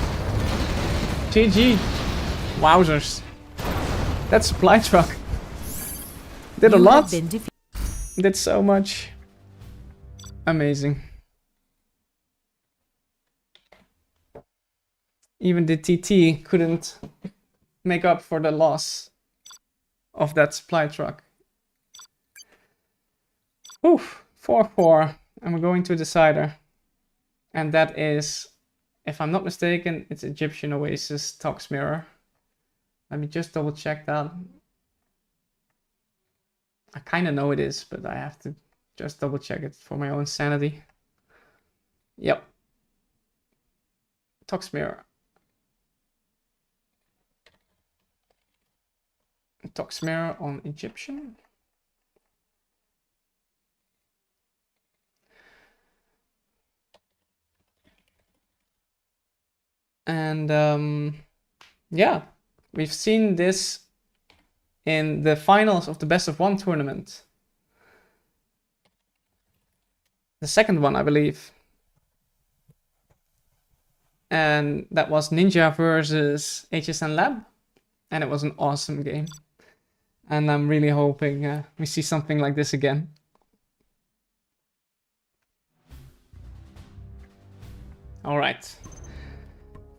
GG. Wowzers. That supply truck did a lot. Did so much. Amazing. Even the TT couldn't make up for the loss of that supply truck. Oof, 4-4, and we're going to a decider. And that is, if I'm not mistaken, it's Egyptian Oasis Tox Mirror. Let me just double check that. I kind of know it is, but I have to just double check it for my own sanity. Yep. Tox Mirror. Tox Mirror on Egyptian. And yeah, we've seen this in the finals of the best of 1 tournament. The second one, I believe. And that was Ninja versus HSN Lab. And it was an awesome game. And I'm really hoping we see something like this again. Alright.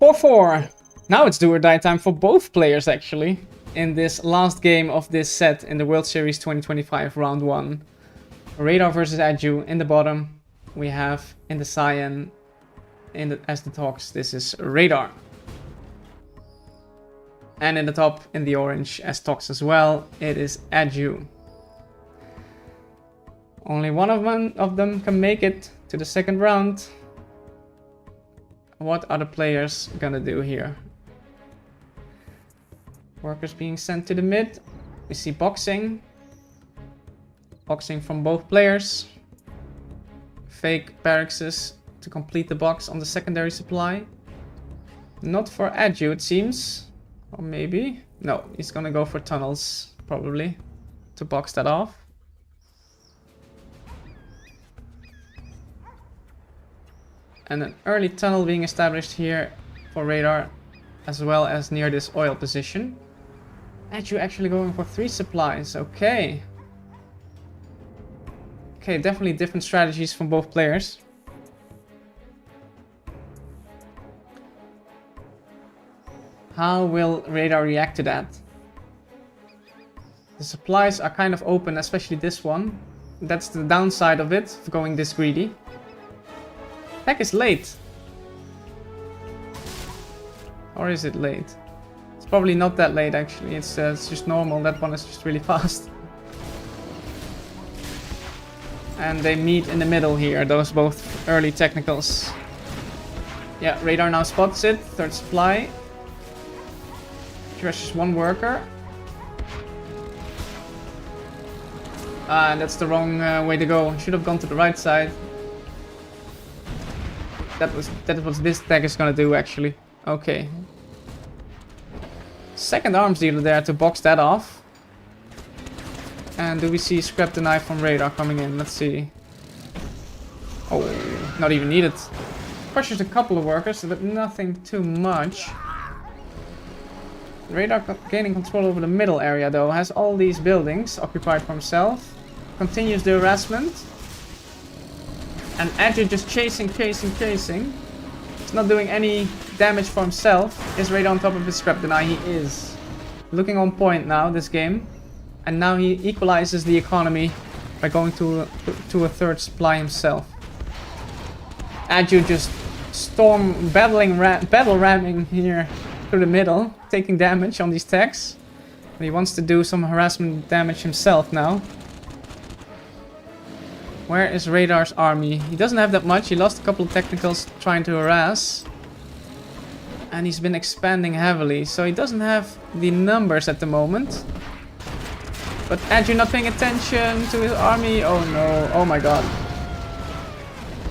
4-4. Now it's do or die time for both players, actually. In this last game of this set in the World Series 2025 round 1. RaDaR versus Adju. In the bottom, we have in the cyan, as the Tox, this is RaDaR. And in the top, in the orange, as Tox as well, it is Adju. Only one of them can make it to the second round. What are the players gonna do here? Workers being sent to the mid. We see boxing. Boxing from both players. Fake barracks to complete the box on the secondary supply. Not for Adju, it seems. Or maybe. No, he's gonna go for tunnels, probably, to box that off. And an early tunnel being established here for radar, as well as near this oil position. Adju actually going for 3 supplies. Okay. Okay, definitely different strategies from both players. How will radar react to that? The supplies are kind of open, especially this one. That's the downside of it, of going this greedy. Heck, is late. Or is it late? It's probably not that late actually, it's just normal. That one is just really fast. And they meet in the middle here, those both early technicals. Yeah, radar now spots it, 3rd supply. Crushes 1 worker. And that's the wrong way to go. Should have gone to the right side. That was what this tech is gonna do actually. Okay. 2nd arms dealer there to box that off. And do we see scrap the knife from radar coming in? Let's see. Oh, not even needed. Crushes a couple of workers, but nothing too much. Radar gaining control over the middle area though, has all these buildings occupied for himself. Continues the harassment. And Adju just chasing. He's not doing any damage for himself. Is radar on top of his scrap deny? He is. Looking on point now, this game. And now he equalizes the economy by going to a 3rd supply himself. Adju just battle ramming here through the middle, taking damage on these techs. But he wants to do some harassment damage himself now. Where is Radar's army? He doesn't have that much. He lost a couple of technicals trying to harass. And he's been expanding heavily, so he doesn't have the numbers at the moment. But Adju not paying attention to his army. Oh no, oh my god.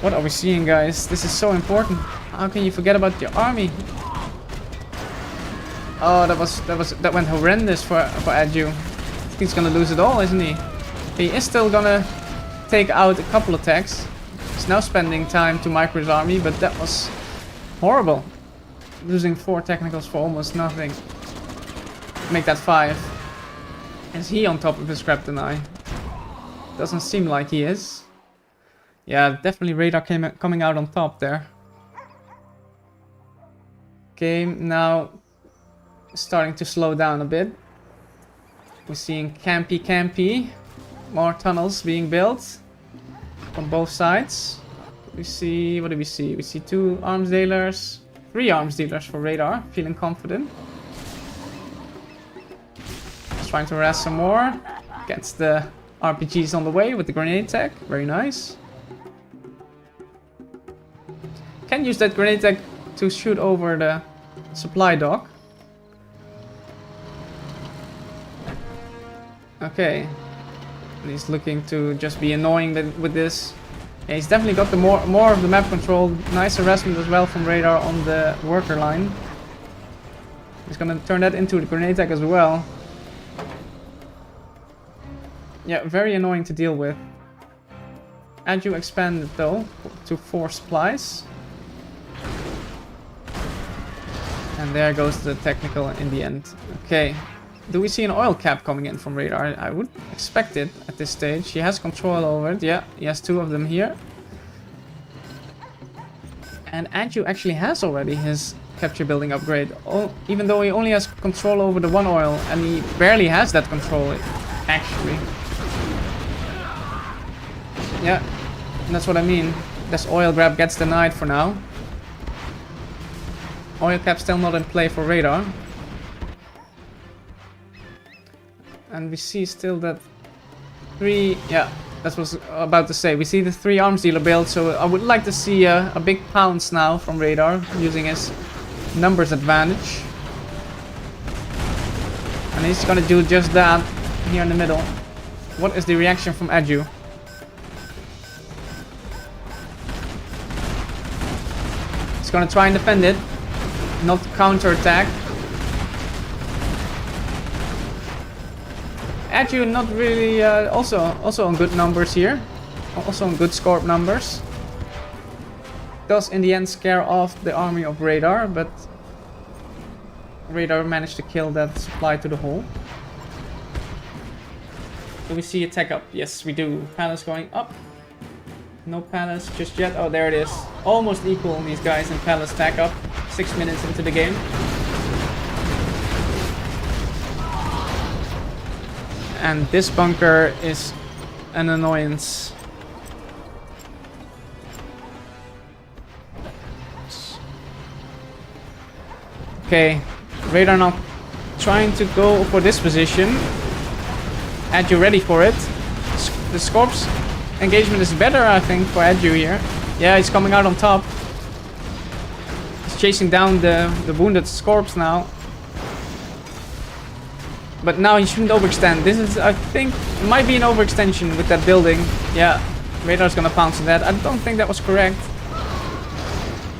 What are we seeing, guys? This is so important. How can you forget about your army? Oh, that went horrendous for Adju. He's gonna lose it all, isn't he? He is still gonna take out a couple of attacks. He's now spending time to micro his army, but that was horrible. Losing 4 technicals for almost nothing. Make that 5. Is he on top of his scrap deny? Doesn't seem like he is. Yeah, definitely radar coming out on top there. Game now starting to slow down a bit. We're seeing campy. More tunnels being built from both sides. We see, what do we see? We see 2 arms dealers, 3 arms dealers for radar, feeling confident. Trying to harass some more. Gets the RPGs on the way with the grenade tech. Very nice. Can use that grenade tech to shoot over the supply dock. Okay. And he's looking to just be annoying with this. Yeah, he's definitely got the more of the map control. Nice harassment as well from radar on the worker line. He's gonna turn that into the grenade tech as well. Yeah, very annoying to deal with. Adju expanded though to 4 supplies. And there goes the technical in the end. Okay. Do we see an oil cap coming in from radar? I would expect it at this stage. He has control over it. Yeah, he has 2 of them here. And Adju actually has already his capture building upgrade. Even though he only has control over the 1 oil. And he barely has that control, actually. Yeah, that's what I mean. This oil grab gets denied for now. Oil cap still not in play for radar. And we see still that 3... Yeah, that's what I was about to say. We see the 3 arms dealer build, so I would like to see a big pounce now from radar, using his numbers advantage. And he's gonna do just that here in the middle. What is the reaction from Adju? He's gonna try and defend it, not counter-attack. Adju not really, also on good numbers here. Also on good scorp numbers. does in the end scare off the army of RaDaR, but RaDaR managed to kill that supply to the hull. Do we see a tech up? Yes, we do. Palace going up. No palace just yet. Oh, there it is. Almost equal, these guys in palace tech up. 6 minutes into the game. And this bunker is an annoyance. Okay, RaDaR now trying to go for this position. Adju ready for it. The Scorps engagement is better, I think, for Adju here. Yeah, he's coming out on top. He's chasing down the wounded Scorps now. But now he shouldn't overextend. This is, I think, might be an overextension with that building. Yeah, RaDaR's gonna pounce on that. I don't think that was correct.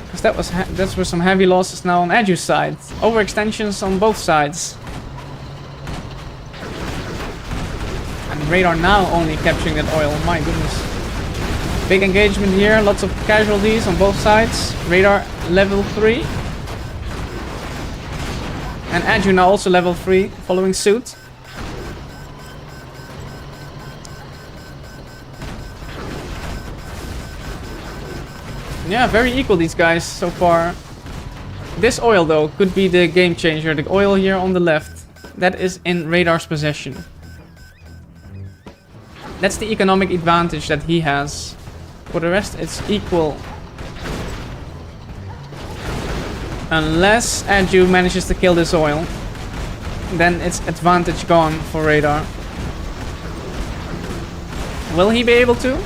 Because that was some heavy losses now on Adju's side. Overextensions on both sides. And RaDaR now only capturing that oil. My goodness. Big engagement here. Lots of casualties on both sides. RaDaR level 3. And Adju now also level 3, following suit. Yeah, very equal these guys so far. This oil though could be the game changer. The oil here on the left, that is in RaDaR's possession. That's the economic advantage that he has. For the rest, it's equal. Unless Adju manages to kill this oil, then it's advantage gone for RaDaR. Will he be able to?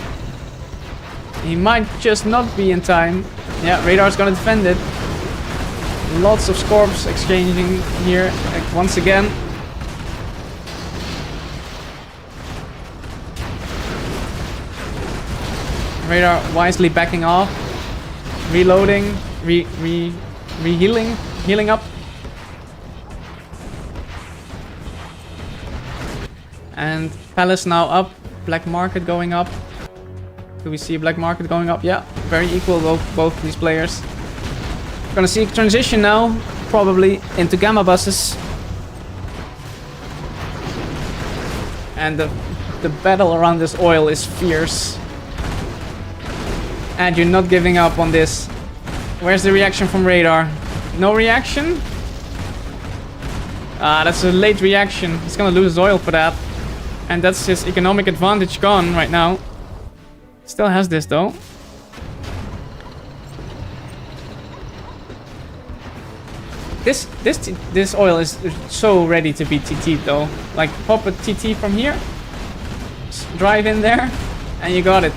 He might just not be in time. Yeah, RaDaR's gonna defend it. Lots of Scorps exchanging here once again. RaDaR wisely backing off, reloading, healing up. And Palace now up, Black Market going up. Do we see a Black Market going up? Yeah, very equal both these players. Gonna see a transition now, probably into Gamma buses. And the battle around this oil is fierce. And you're not giving up on this. Where's the reaction from RaDaR? No reaction? Ah, that's a late reaction. He's gonna lose oil for that. And that's his economic advantage gone right now. Still has this though. This oil is so ready to be TT'd though. Like pop a TT from here, drive in there, and you got it.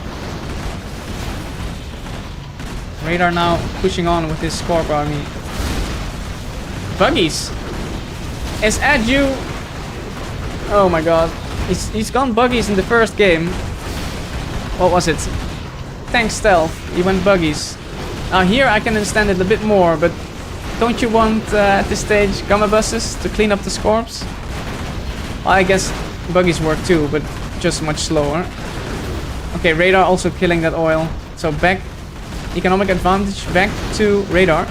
RaDaR now pushing on with his Scorp army. Buggies. Is Adju? Oh my god. He's gone buggies in the first game. What was it? Tank stealth. He went buggies. Here I can understand it a bit more, but don't you want at this stage Gamma buses to clean up the Scorps? Well, I guess buggies work too, but just much slower. Okay, RaDaR also killing that oil. So back, economic advantage back to RaDaR.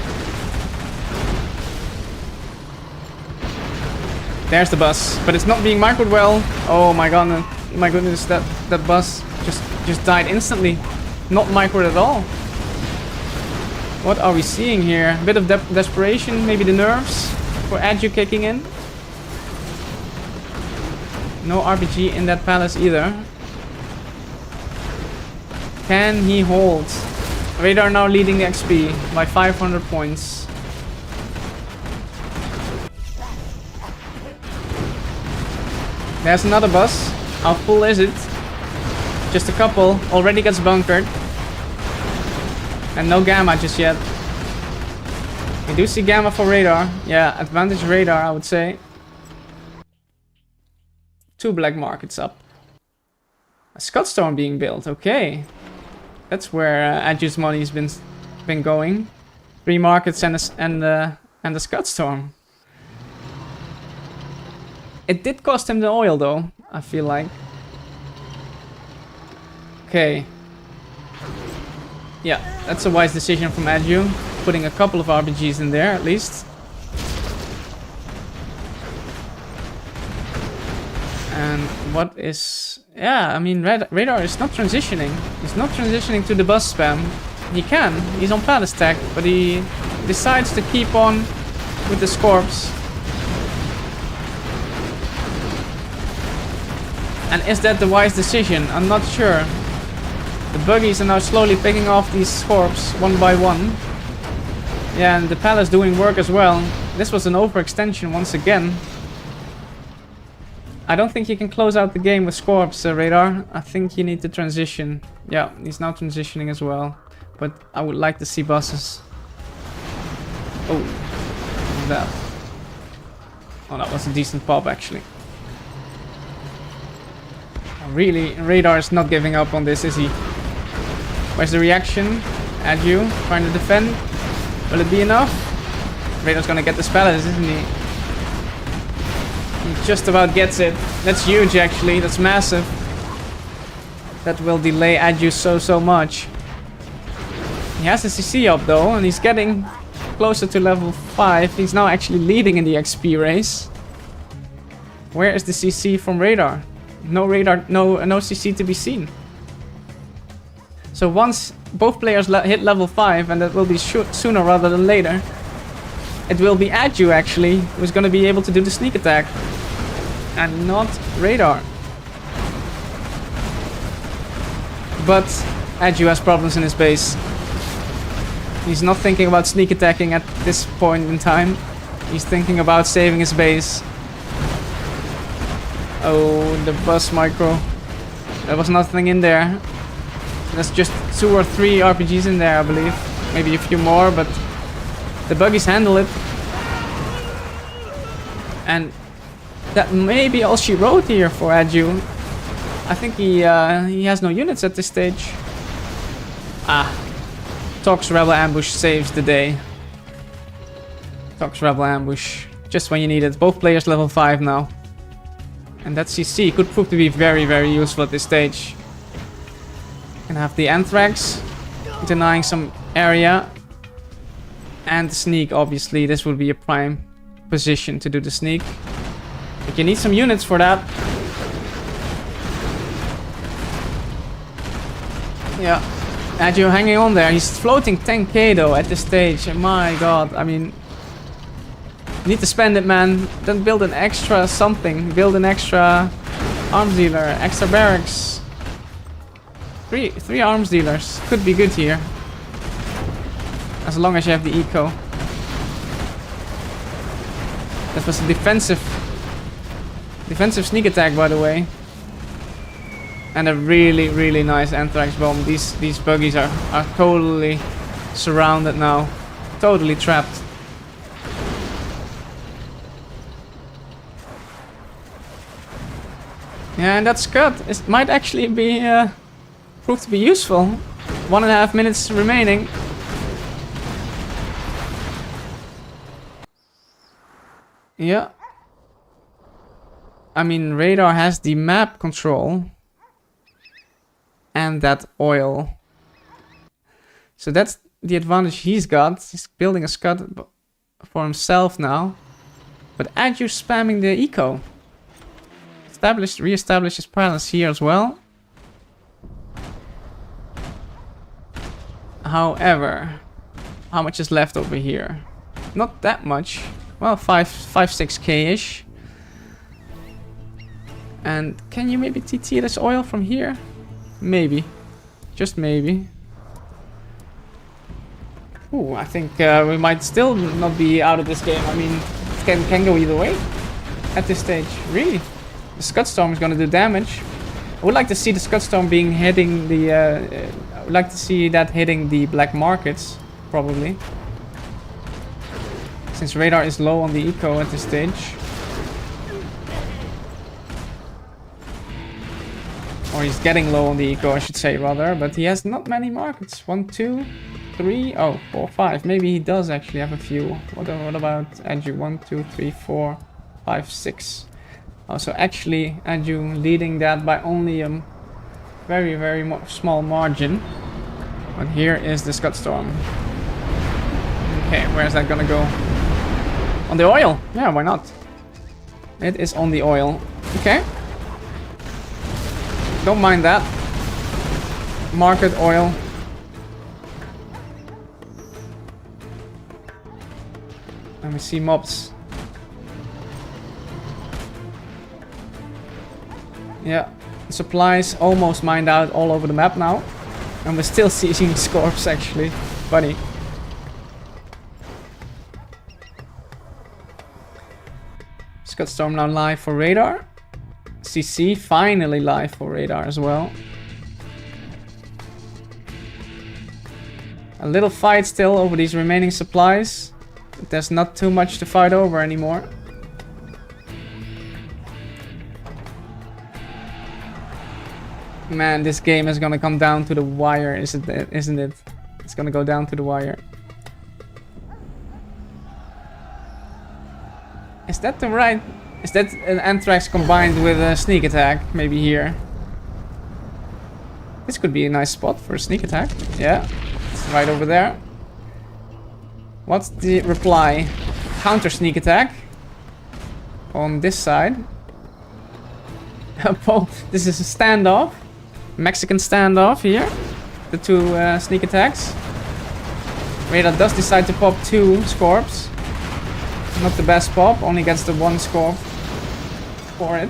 There's the bus, but it's not being microed well. Oh my god, my goodness, that bus just died instantly. Not microed at all. What are we seeing here? A bit of desperation, maybe the nerves for Adju kicking in. No RPG in that palace either. Can he hold? RaDaR now leading the XP by 500 points. There's another bus. How full is it? Just a couple. Already gets bunkered. And no Gamma just yet. We do see Gamma for RaDaR. Yeah, advantage RaDaR, I would say. 2 Black Markets up. A Scudstorm being built. Okay. That's where Adju's money's been going. 3 markets and the Scudstorm. It did cost him the oil though, I feel like. Okay. Yeah, that's a wise decision from Adju. Putting a couple of RPGs in there at least. And what is... Yeah, I mean, RaDaR is not transitioning. He's not transitioning to the bus spam. He can. He's on palace tech, but he decides to keep on with the Scorps. And is that the wise decision? I'm not sure. The buggies are now slowly picking off these Scorps one by one. Yeah, and the palace doing work as well. This was an overextension once again. I don't think you can close out the game with Scorps, RaDaR. I think you need to transition. Yeah, he's now transitioning as well. But I would like to see buses. Oh, that. Oh, that was a decent pop actually. Really, RaDaR is not giving up on this, is he? Where's the reaction? Adju trying to defend. Will it be enough? RaDaR's gonna get this palace, isn't he? He just about gets it. That's huge actually, that's massive. That will delay Adju so much. He has the CC up though, and he's getting closer to level 5. He's now actually leading in the XP race. Where is the CC from RaDaR? No RaDaR, no CC to be seen. So once both players hit level 5, and that will be sooner rather than later, it will be Adju actually who's going to be able to do the sneak attack, and not RaDaR. But Adju has problems in his base. He's not thinking about sneak attacking at this point in time. He's thinking about saving his base. Oh, the bus micro. There was nothing in there. There's just 2 or 3 RPGs in there, I believe. Maybe a few more, but the buggies handle it. And that may be all she wrote here for Adju. I think he has no units at this stage. Ah. Tox Rebel Ambush saves the day. Tox Rebel Ambush. Just when you need it. Both players level 5 now. And that CC could prove to be very useful at this stage. Can have the Anthrax denying some area. And the sneak, obviously. This would be a prime position to do the sneak. But you need some units for that. Yeah. Adju hanging on there. He's floating 10k though at this stage. My god, I mean... You need to spend it, man. Then build an extra something. Build an extra arms dealer. Extra barracks. Three arms dealers. Could be good here. As long as you have the eco. That was a defensive sneak attack, by the way. And a really nice Anthrax bomb. These buggies are totally surrounded now. Totally trapped. Yeah, and that Scud might actually be prove to be useful. 1.5 minutes remaining. Yeah. I mean, RaDaR has the map control. And that oil. So that's the advantage he's got. He's building a Scud for himself now. But Adju spamming the eco. Re-establish his palace here as well. However, how much is left over here? Not that much. Well, 6k-ish. And can you maybe TT this oil from here? Maybe. Just maybe. Ooh, I think we might still not be out of this game. I mean, it can go either way at this stage. Really. The Scudstorm is going to do damage. I would like to see the Scudstorm being hitting the... I would like to see that hitting the black markets, probably. Since RaDaR is low on the eco at this stage. Or he's getting low on the eco, I should say, rather. But he has not many markets. 1, 2, 3... Oh, 4, 5. Maybe he does actually have a few. What about Adju? 1, 2, 3, 4, 5, 6. Oh, so actually Adju leading that by only a very small margin. But here is the Scud Storm. Okay, where's that gonna go? On the oil? Yeah, why not? It is on the oil. Okay. Don't mind that. Market oil. And we see mobs. Yeah. Supplies almost mined out all over the map now. And we're still seeing Scorps actually. Funny. Storm now live for RaDaR. CC finally live for RaDaR as well. A little fight still over these remaining supplies. But there's not too much to fight over anymore. Man, this game is gonna come down to the wire, isn't it? It's gonna go down to the wire. Is that the right... Is that an Anthrax combined with a sneak attack? Maybe here. This could be a nice spot for a sneak attack. Yeah, it's right over there. What's the reply? Counter sneak attack. On this side. This is a standoff. Mexican standoff here. The two sneak attacks. RaDaR does decide to pop 2 Scorps. Not the best pop, only gets the 1 score for it.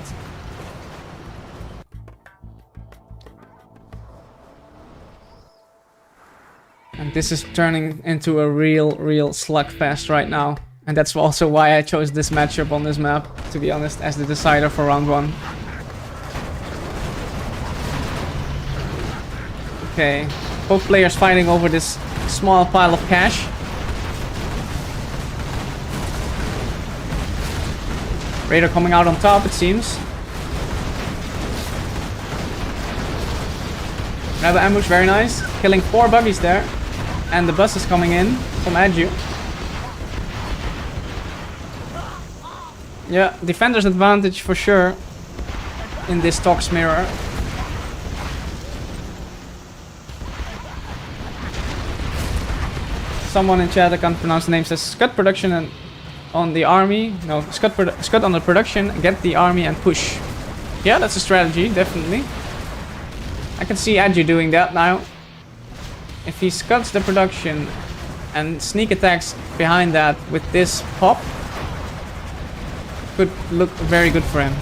And this is turning into a real slugfest right now. And that's also why I chose this matchup on this map, to be honest, as the decider for round 1. Okay, both players fighting over this small pile of cash. RaDaR coming out on top, it seems. Another ambush, very nice. Killing 4 buggies there. And the bus is coming in from Adju. Yeah, defender's advantage for sure in this Tox mirror. Someone in chat, I can't pronounce the name, says Scud production and on the army. No, Scud on the production, get the army and push. Yeah, that's a strategy, definitely. I can see Adju doing that now. If he scuds the production and sneak attacks behind that with this pop, could look very good for him.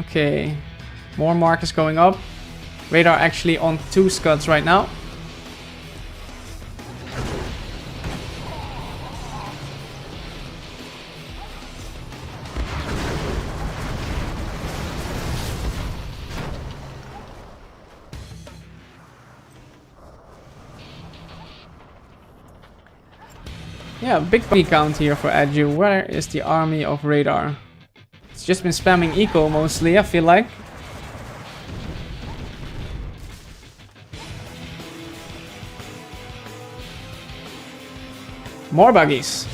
Okay, more markers going up. RaDaR actually on 2 scuds right now. Yeah, big buggy count here for Adju. Where is the army of RaDaR? It's just been spamming eco mostly, I feel like. More buggies.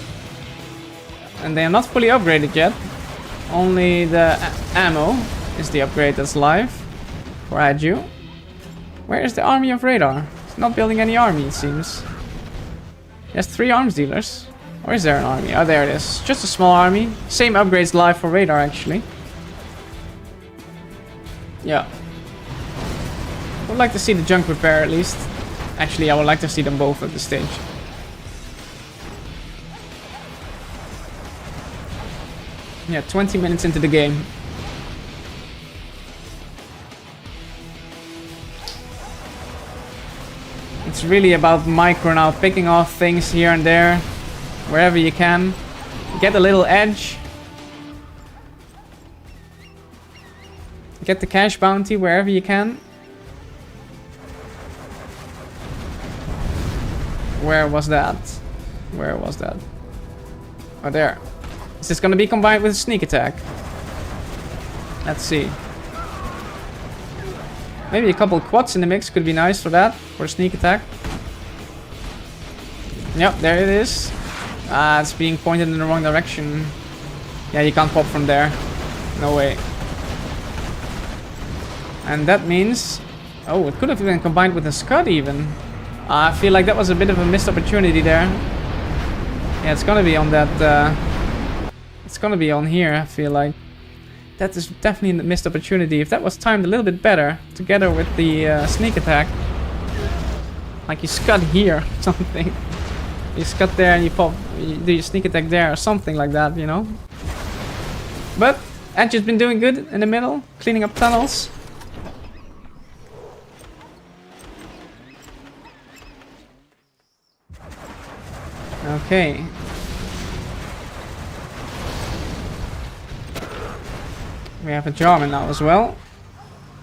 And they are not fully upgraded yet. Only the ammo is the upgrade that's live for Adju. Where is the army of RaDaR? It's not building any army, it seems. He has 3 arms dealers. Or is there an army? Oh, there it is. Just a small army. Same upgrades live for RaDaR, actually. Yeah. Would like to see the junk repair at least. Actually, I would like to see them both at this stage. Yeah, 20 minutes into the game. It's really about micro now, picking off things here and there, wherever you can. Get a little edge. Get the cash bounty wherever you can. Where was that? Where was that? Oh, there. Is this gonna be combined with a sneak attack? Let's see. Maybe a couple quads in the mix could be nice for that, for a sneak attack. Yep, there it is. Ah, it's being pointed in the wrong direction. Yeah, you can't pop from there. No way. And that means... Oh, it could have been combined with a Scud even. I feel like that was a bit of a missed opportunity there. Yeah, it's gonna be on that... it's gonna be on here, I feel like. That is definitely a missed opportunity. If that was timed a little bit better, together with the sneak attack. Like you Scud here, or something. You Scud there and you pop... You do your sneak attack there, or something like that, you know? But Adju's been doing good in the middle, cleaning up tunnels. Okay. We have a Jarman now as well.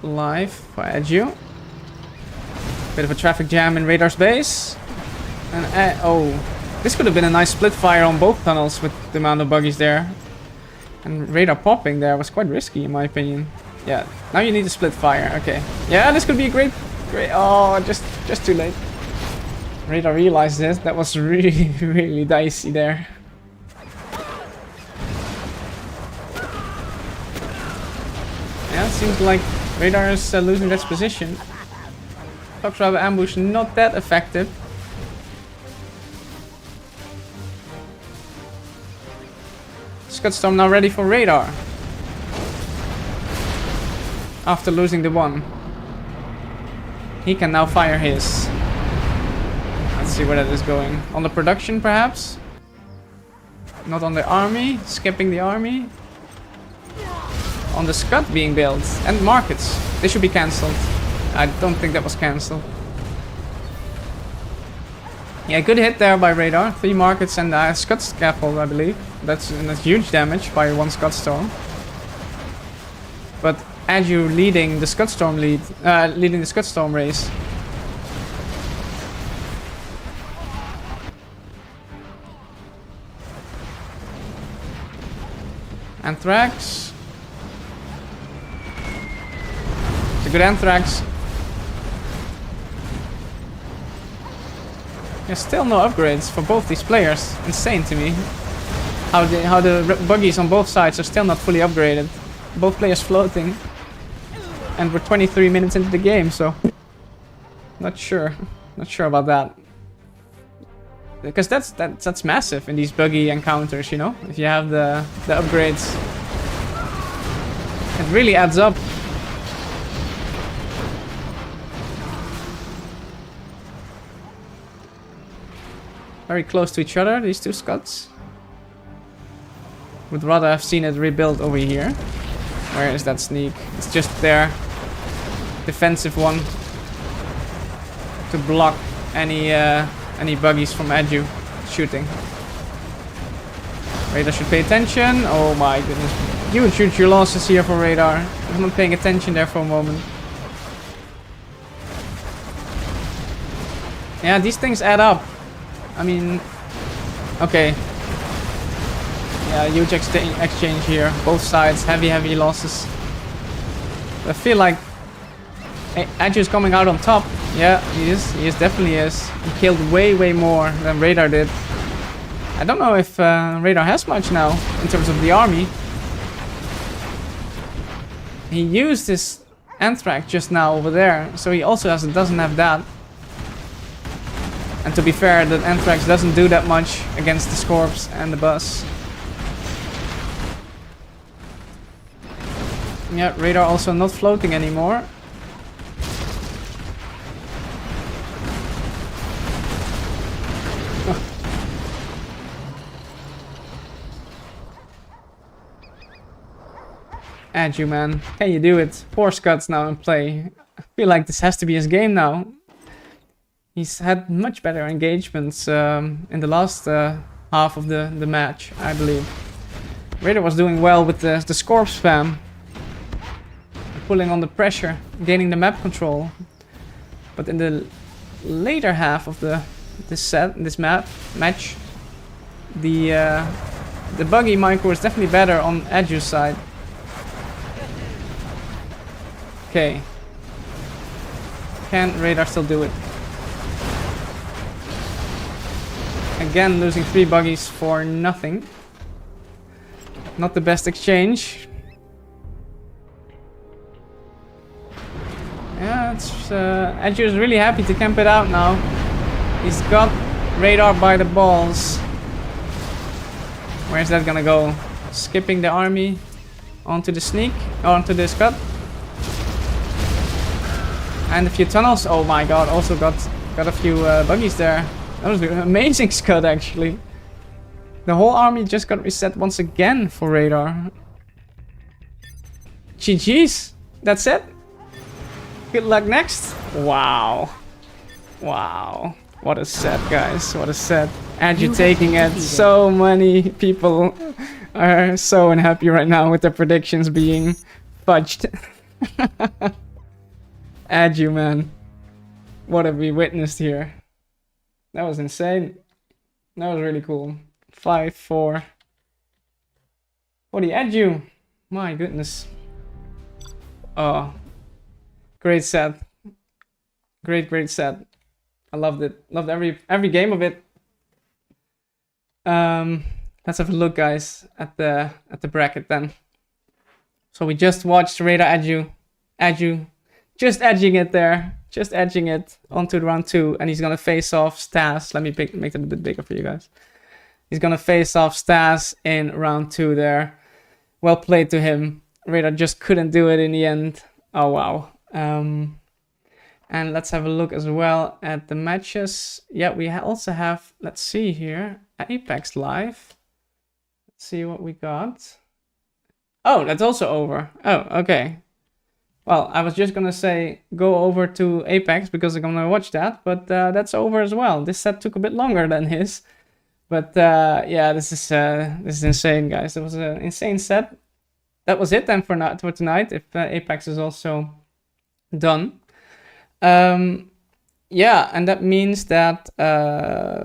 Live for Adju. Bit of a traffic jam in RaDaR's base. And oh, this could have been a nice split fire on both tunnels with the amount of buggies there. And RaDaR popping there was quite risky in my opinion. Yeah, now you need a split fire. Okay. Yeah, this could be a great. Oh, just too late. RaDaR realized this. That was really, really dicey there. Yeah, it seems like RaDaR is losing that position. Fox Rubber ambush not that effective. Scudstorm now ready for RaDaR. After losing the one. He can now fire his. Let's see where that is going. On the production perhaps? Not on the army. Skipping the army. On the Scud being built. And markets. They should be cancelled. I don't think that was cancelled. Yeah, good hit there by RaDaR. 3 markets and a Scud scaffold, I believe. That's huge damage by 1 Scudstorm. But Adju leading the Scudstorm leading the Scudstorm race. Anthrax. It's a good Anthrax. There's still no upgrades for both these players. Insane to me. How the buggies on both sides are still not fully upgraded. Both players floating. And we're 23 minutes into the game, so... Not sure. Not sure about that. Because that's massive in these buggy encounters, you know? If you have the upgrades. It really adds up. Very close to each other, these two Scuds. Would rather have seen it rebuilt over here. Where is that sneak? It's just there. Defensive one. To block any buggies from Adju shooting. RaDaR should pay attention. Oh my goodness. Huge losses here for RaDaR. I'm not paying attention there for a moment. Yeah, these things add up. I mean, okay. Yeah, huge exchange here. Both sides, heavy losses. I feel like Adju is coming out on top. Yeah, he is, definitely is. He killed way more than RaDaR did. I don't know if RaDaR has much now in terms of the army. He used his Anthrax just now over there, so he also doesn't have that. And to be fair, the Anthrax doesn't do that much against the Scorps and the bus. Yeah, RaDaR also not floating anymore. Adju, man, can you do it? 4 Scuds now in play. I feel like this has to be his game now. He's had much better engagements in the last half of the match, I believe. RaDaR was doing well with the Scorp spam. Pulling on the pressure, gaining the map control. But in the later half of this match, the buggy micro is definitely better on Adju's side. Okay. Can RaDaR still do it? Again, losing 3 buggies for nothing. Not the best exchange. Adju is really happy to camp it out now. He's got RaDaR by the balls. Where's that gonna go? Skipping the army onto the sneak, onto the scud. And a few tunnels. Oh my god, also got a few buggies there. That was an amazing scud actually. The whole army just got reset once again for RaDaR. GG's. That's it. Good luck next. Wow. Wow. What a set, guys. What a set. Adju taking it. So many people are so unhappy right now with their predictions being fudged. Adju, man. What have we witnessed here? That was insane. That was really cool. 5-4 for the Adju. My goodness. Oh, great set. Great set. I loved it. Loved every game of it. Let's have a look, guys, at the bracket then. So we just watched RaDaR Adju just edging it there, just edging it onto round 2, and he's gonna face off Stas. Let me make it a bit bigger for you guys. He's gonna face off Stas in round 2 there. Well played to him. RaDaR just couldn't do it in the end. Oh wow. And let's have a look as well at the matches. Yeah, we also have, let's see here, Apex Live. Let's see what we got. Oh, that's also over. Oh, okay. Well, I was just gonna say go over to Apex because I'm gonna watch that, but that's over as well. This set took a bit longer than his. But yeah, this is insane, guys. It was an insane set. That was it then for tonight, if Apex is also done. Yeah, and that means that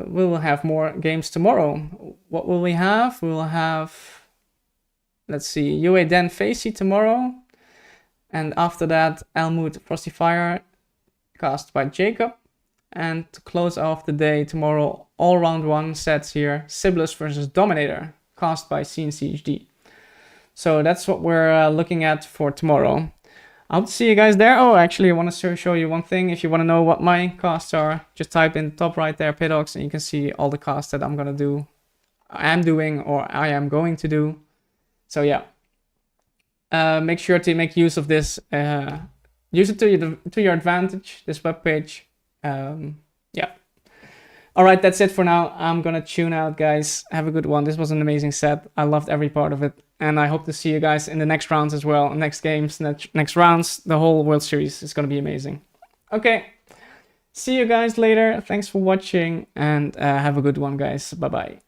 we will have more games tomorrow. What will we have? We will have, let's see, UA Den Facey tomorrow. And after that, Elmwood Frosty Fire, cast by Jacob. And to close off the day tomorrow, all round 1 sets here, Siblus versus Dominator, cast by CNCHD. So that's what we're looking at for tomorrow. I hope to see you guys there. Oh, actually, I want to show you one thing. If you want to know what my casts are, just type in top right there, Pidox, and you can see all the casts that I'm gonna do, I am doing, or I am going to do. So yeah, make sure to make use of this. Use it to your advantage. This webpage. Yeah. All right, that's it for now. I'm gonna tune out, guys. Have a good one. This was an amazing set. I loved every part of it. And I hope to see you guys in the next rounds as well. Next games, next rounds. The whole World Series is going to be amazing. Okay. See you guys later. Thanks for watching. And have a good one, guys. Bye-bye.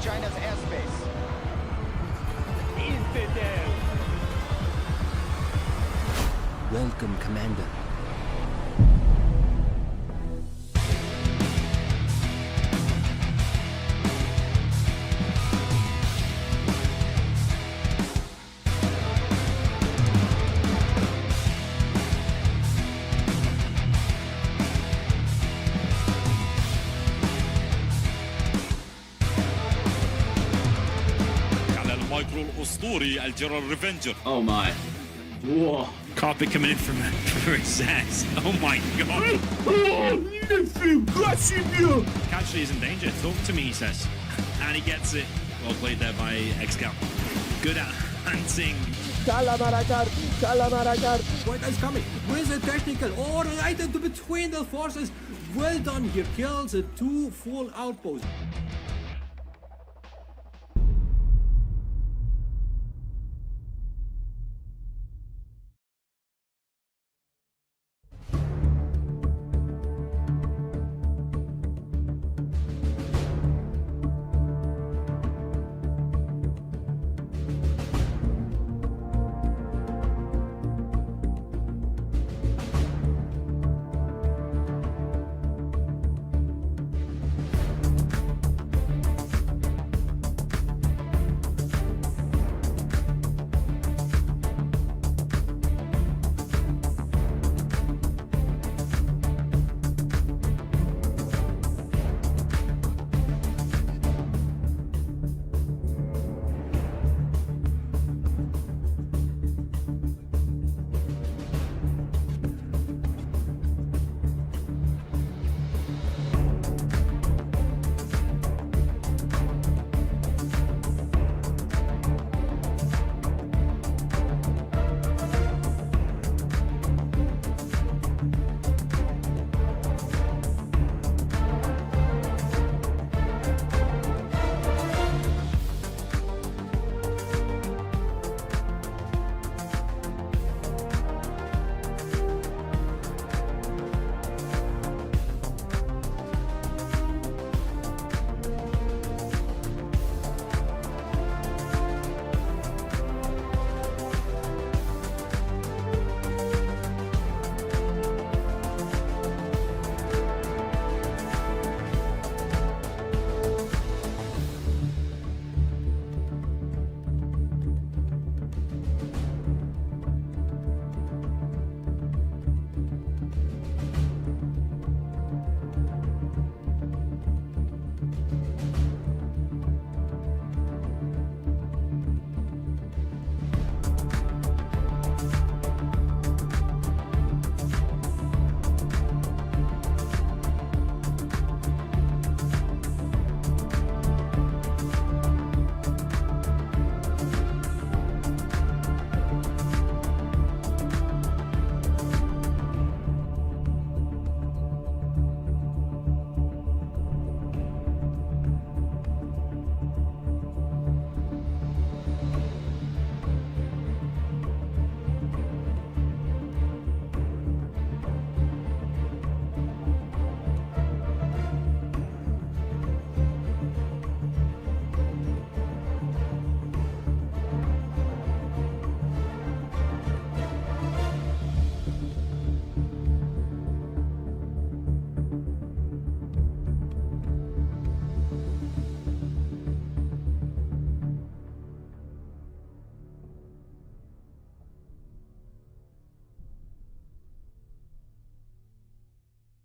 China's airspace. Infidel! Welcome, Commander. الأسطوري الجنرال ريفنجر. Oh my. Whoa. Carpet coming in from his ass. Oh my god. Actually is in danger. Talk to me, he says. And he gets it. Well played there by Excal. Good at hunting. What is coming? With a technical oriented between the forces. Well done. Here kills 2 full outposts.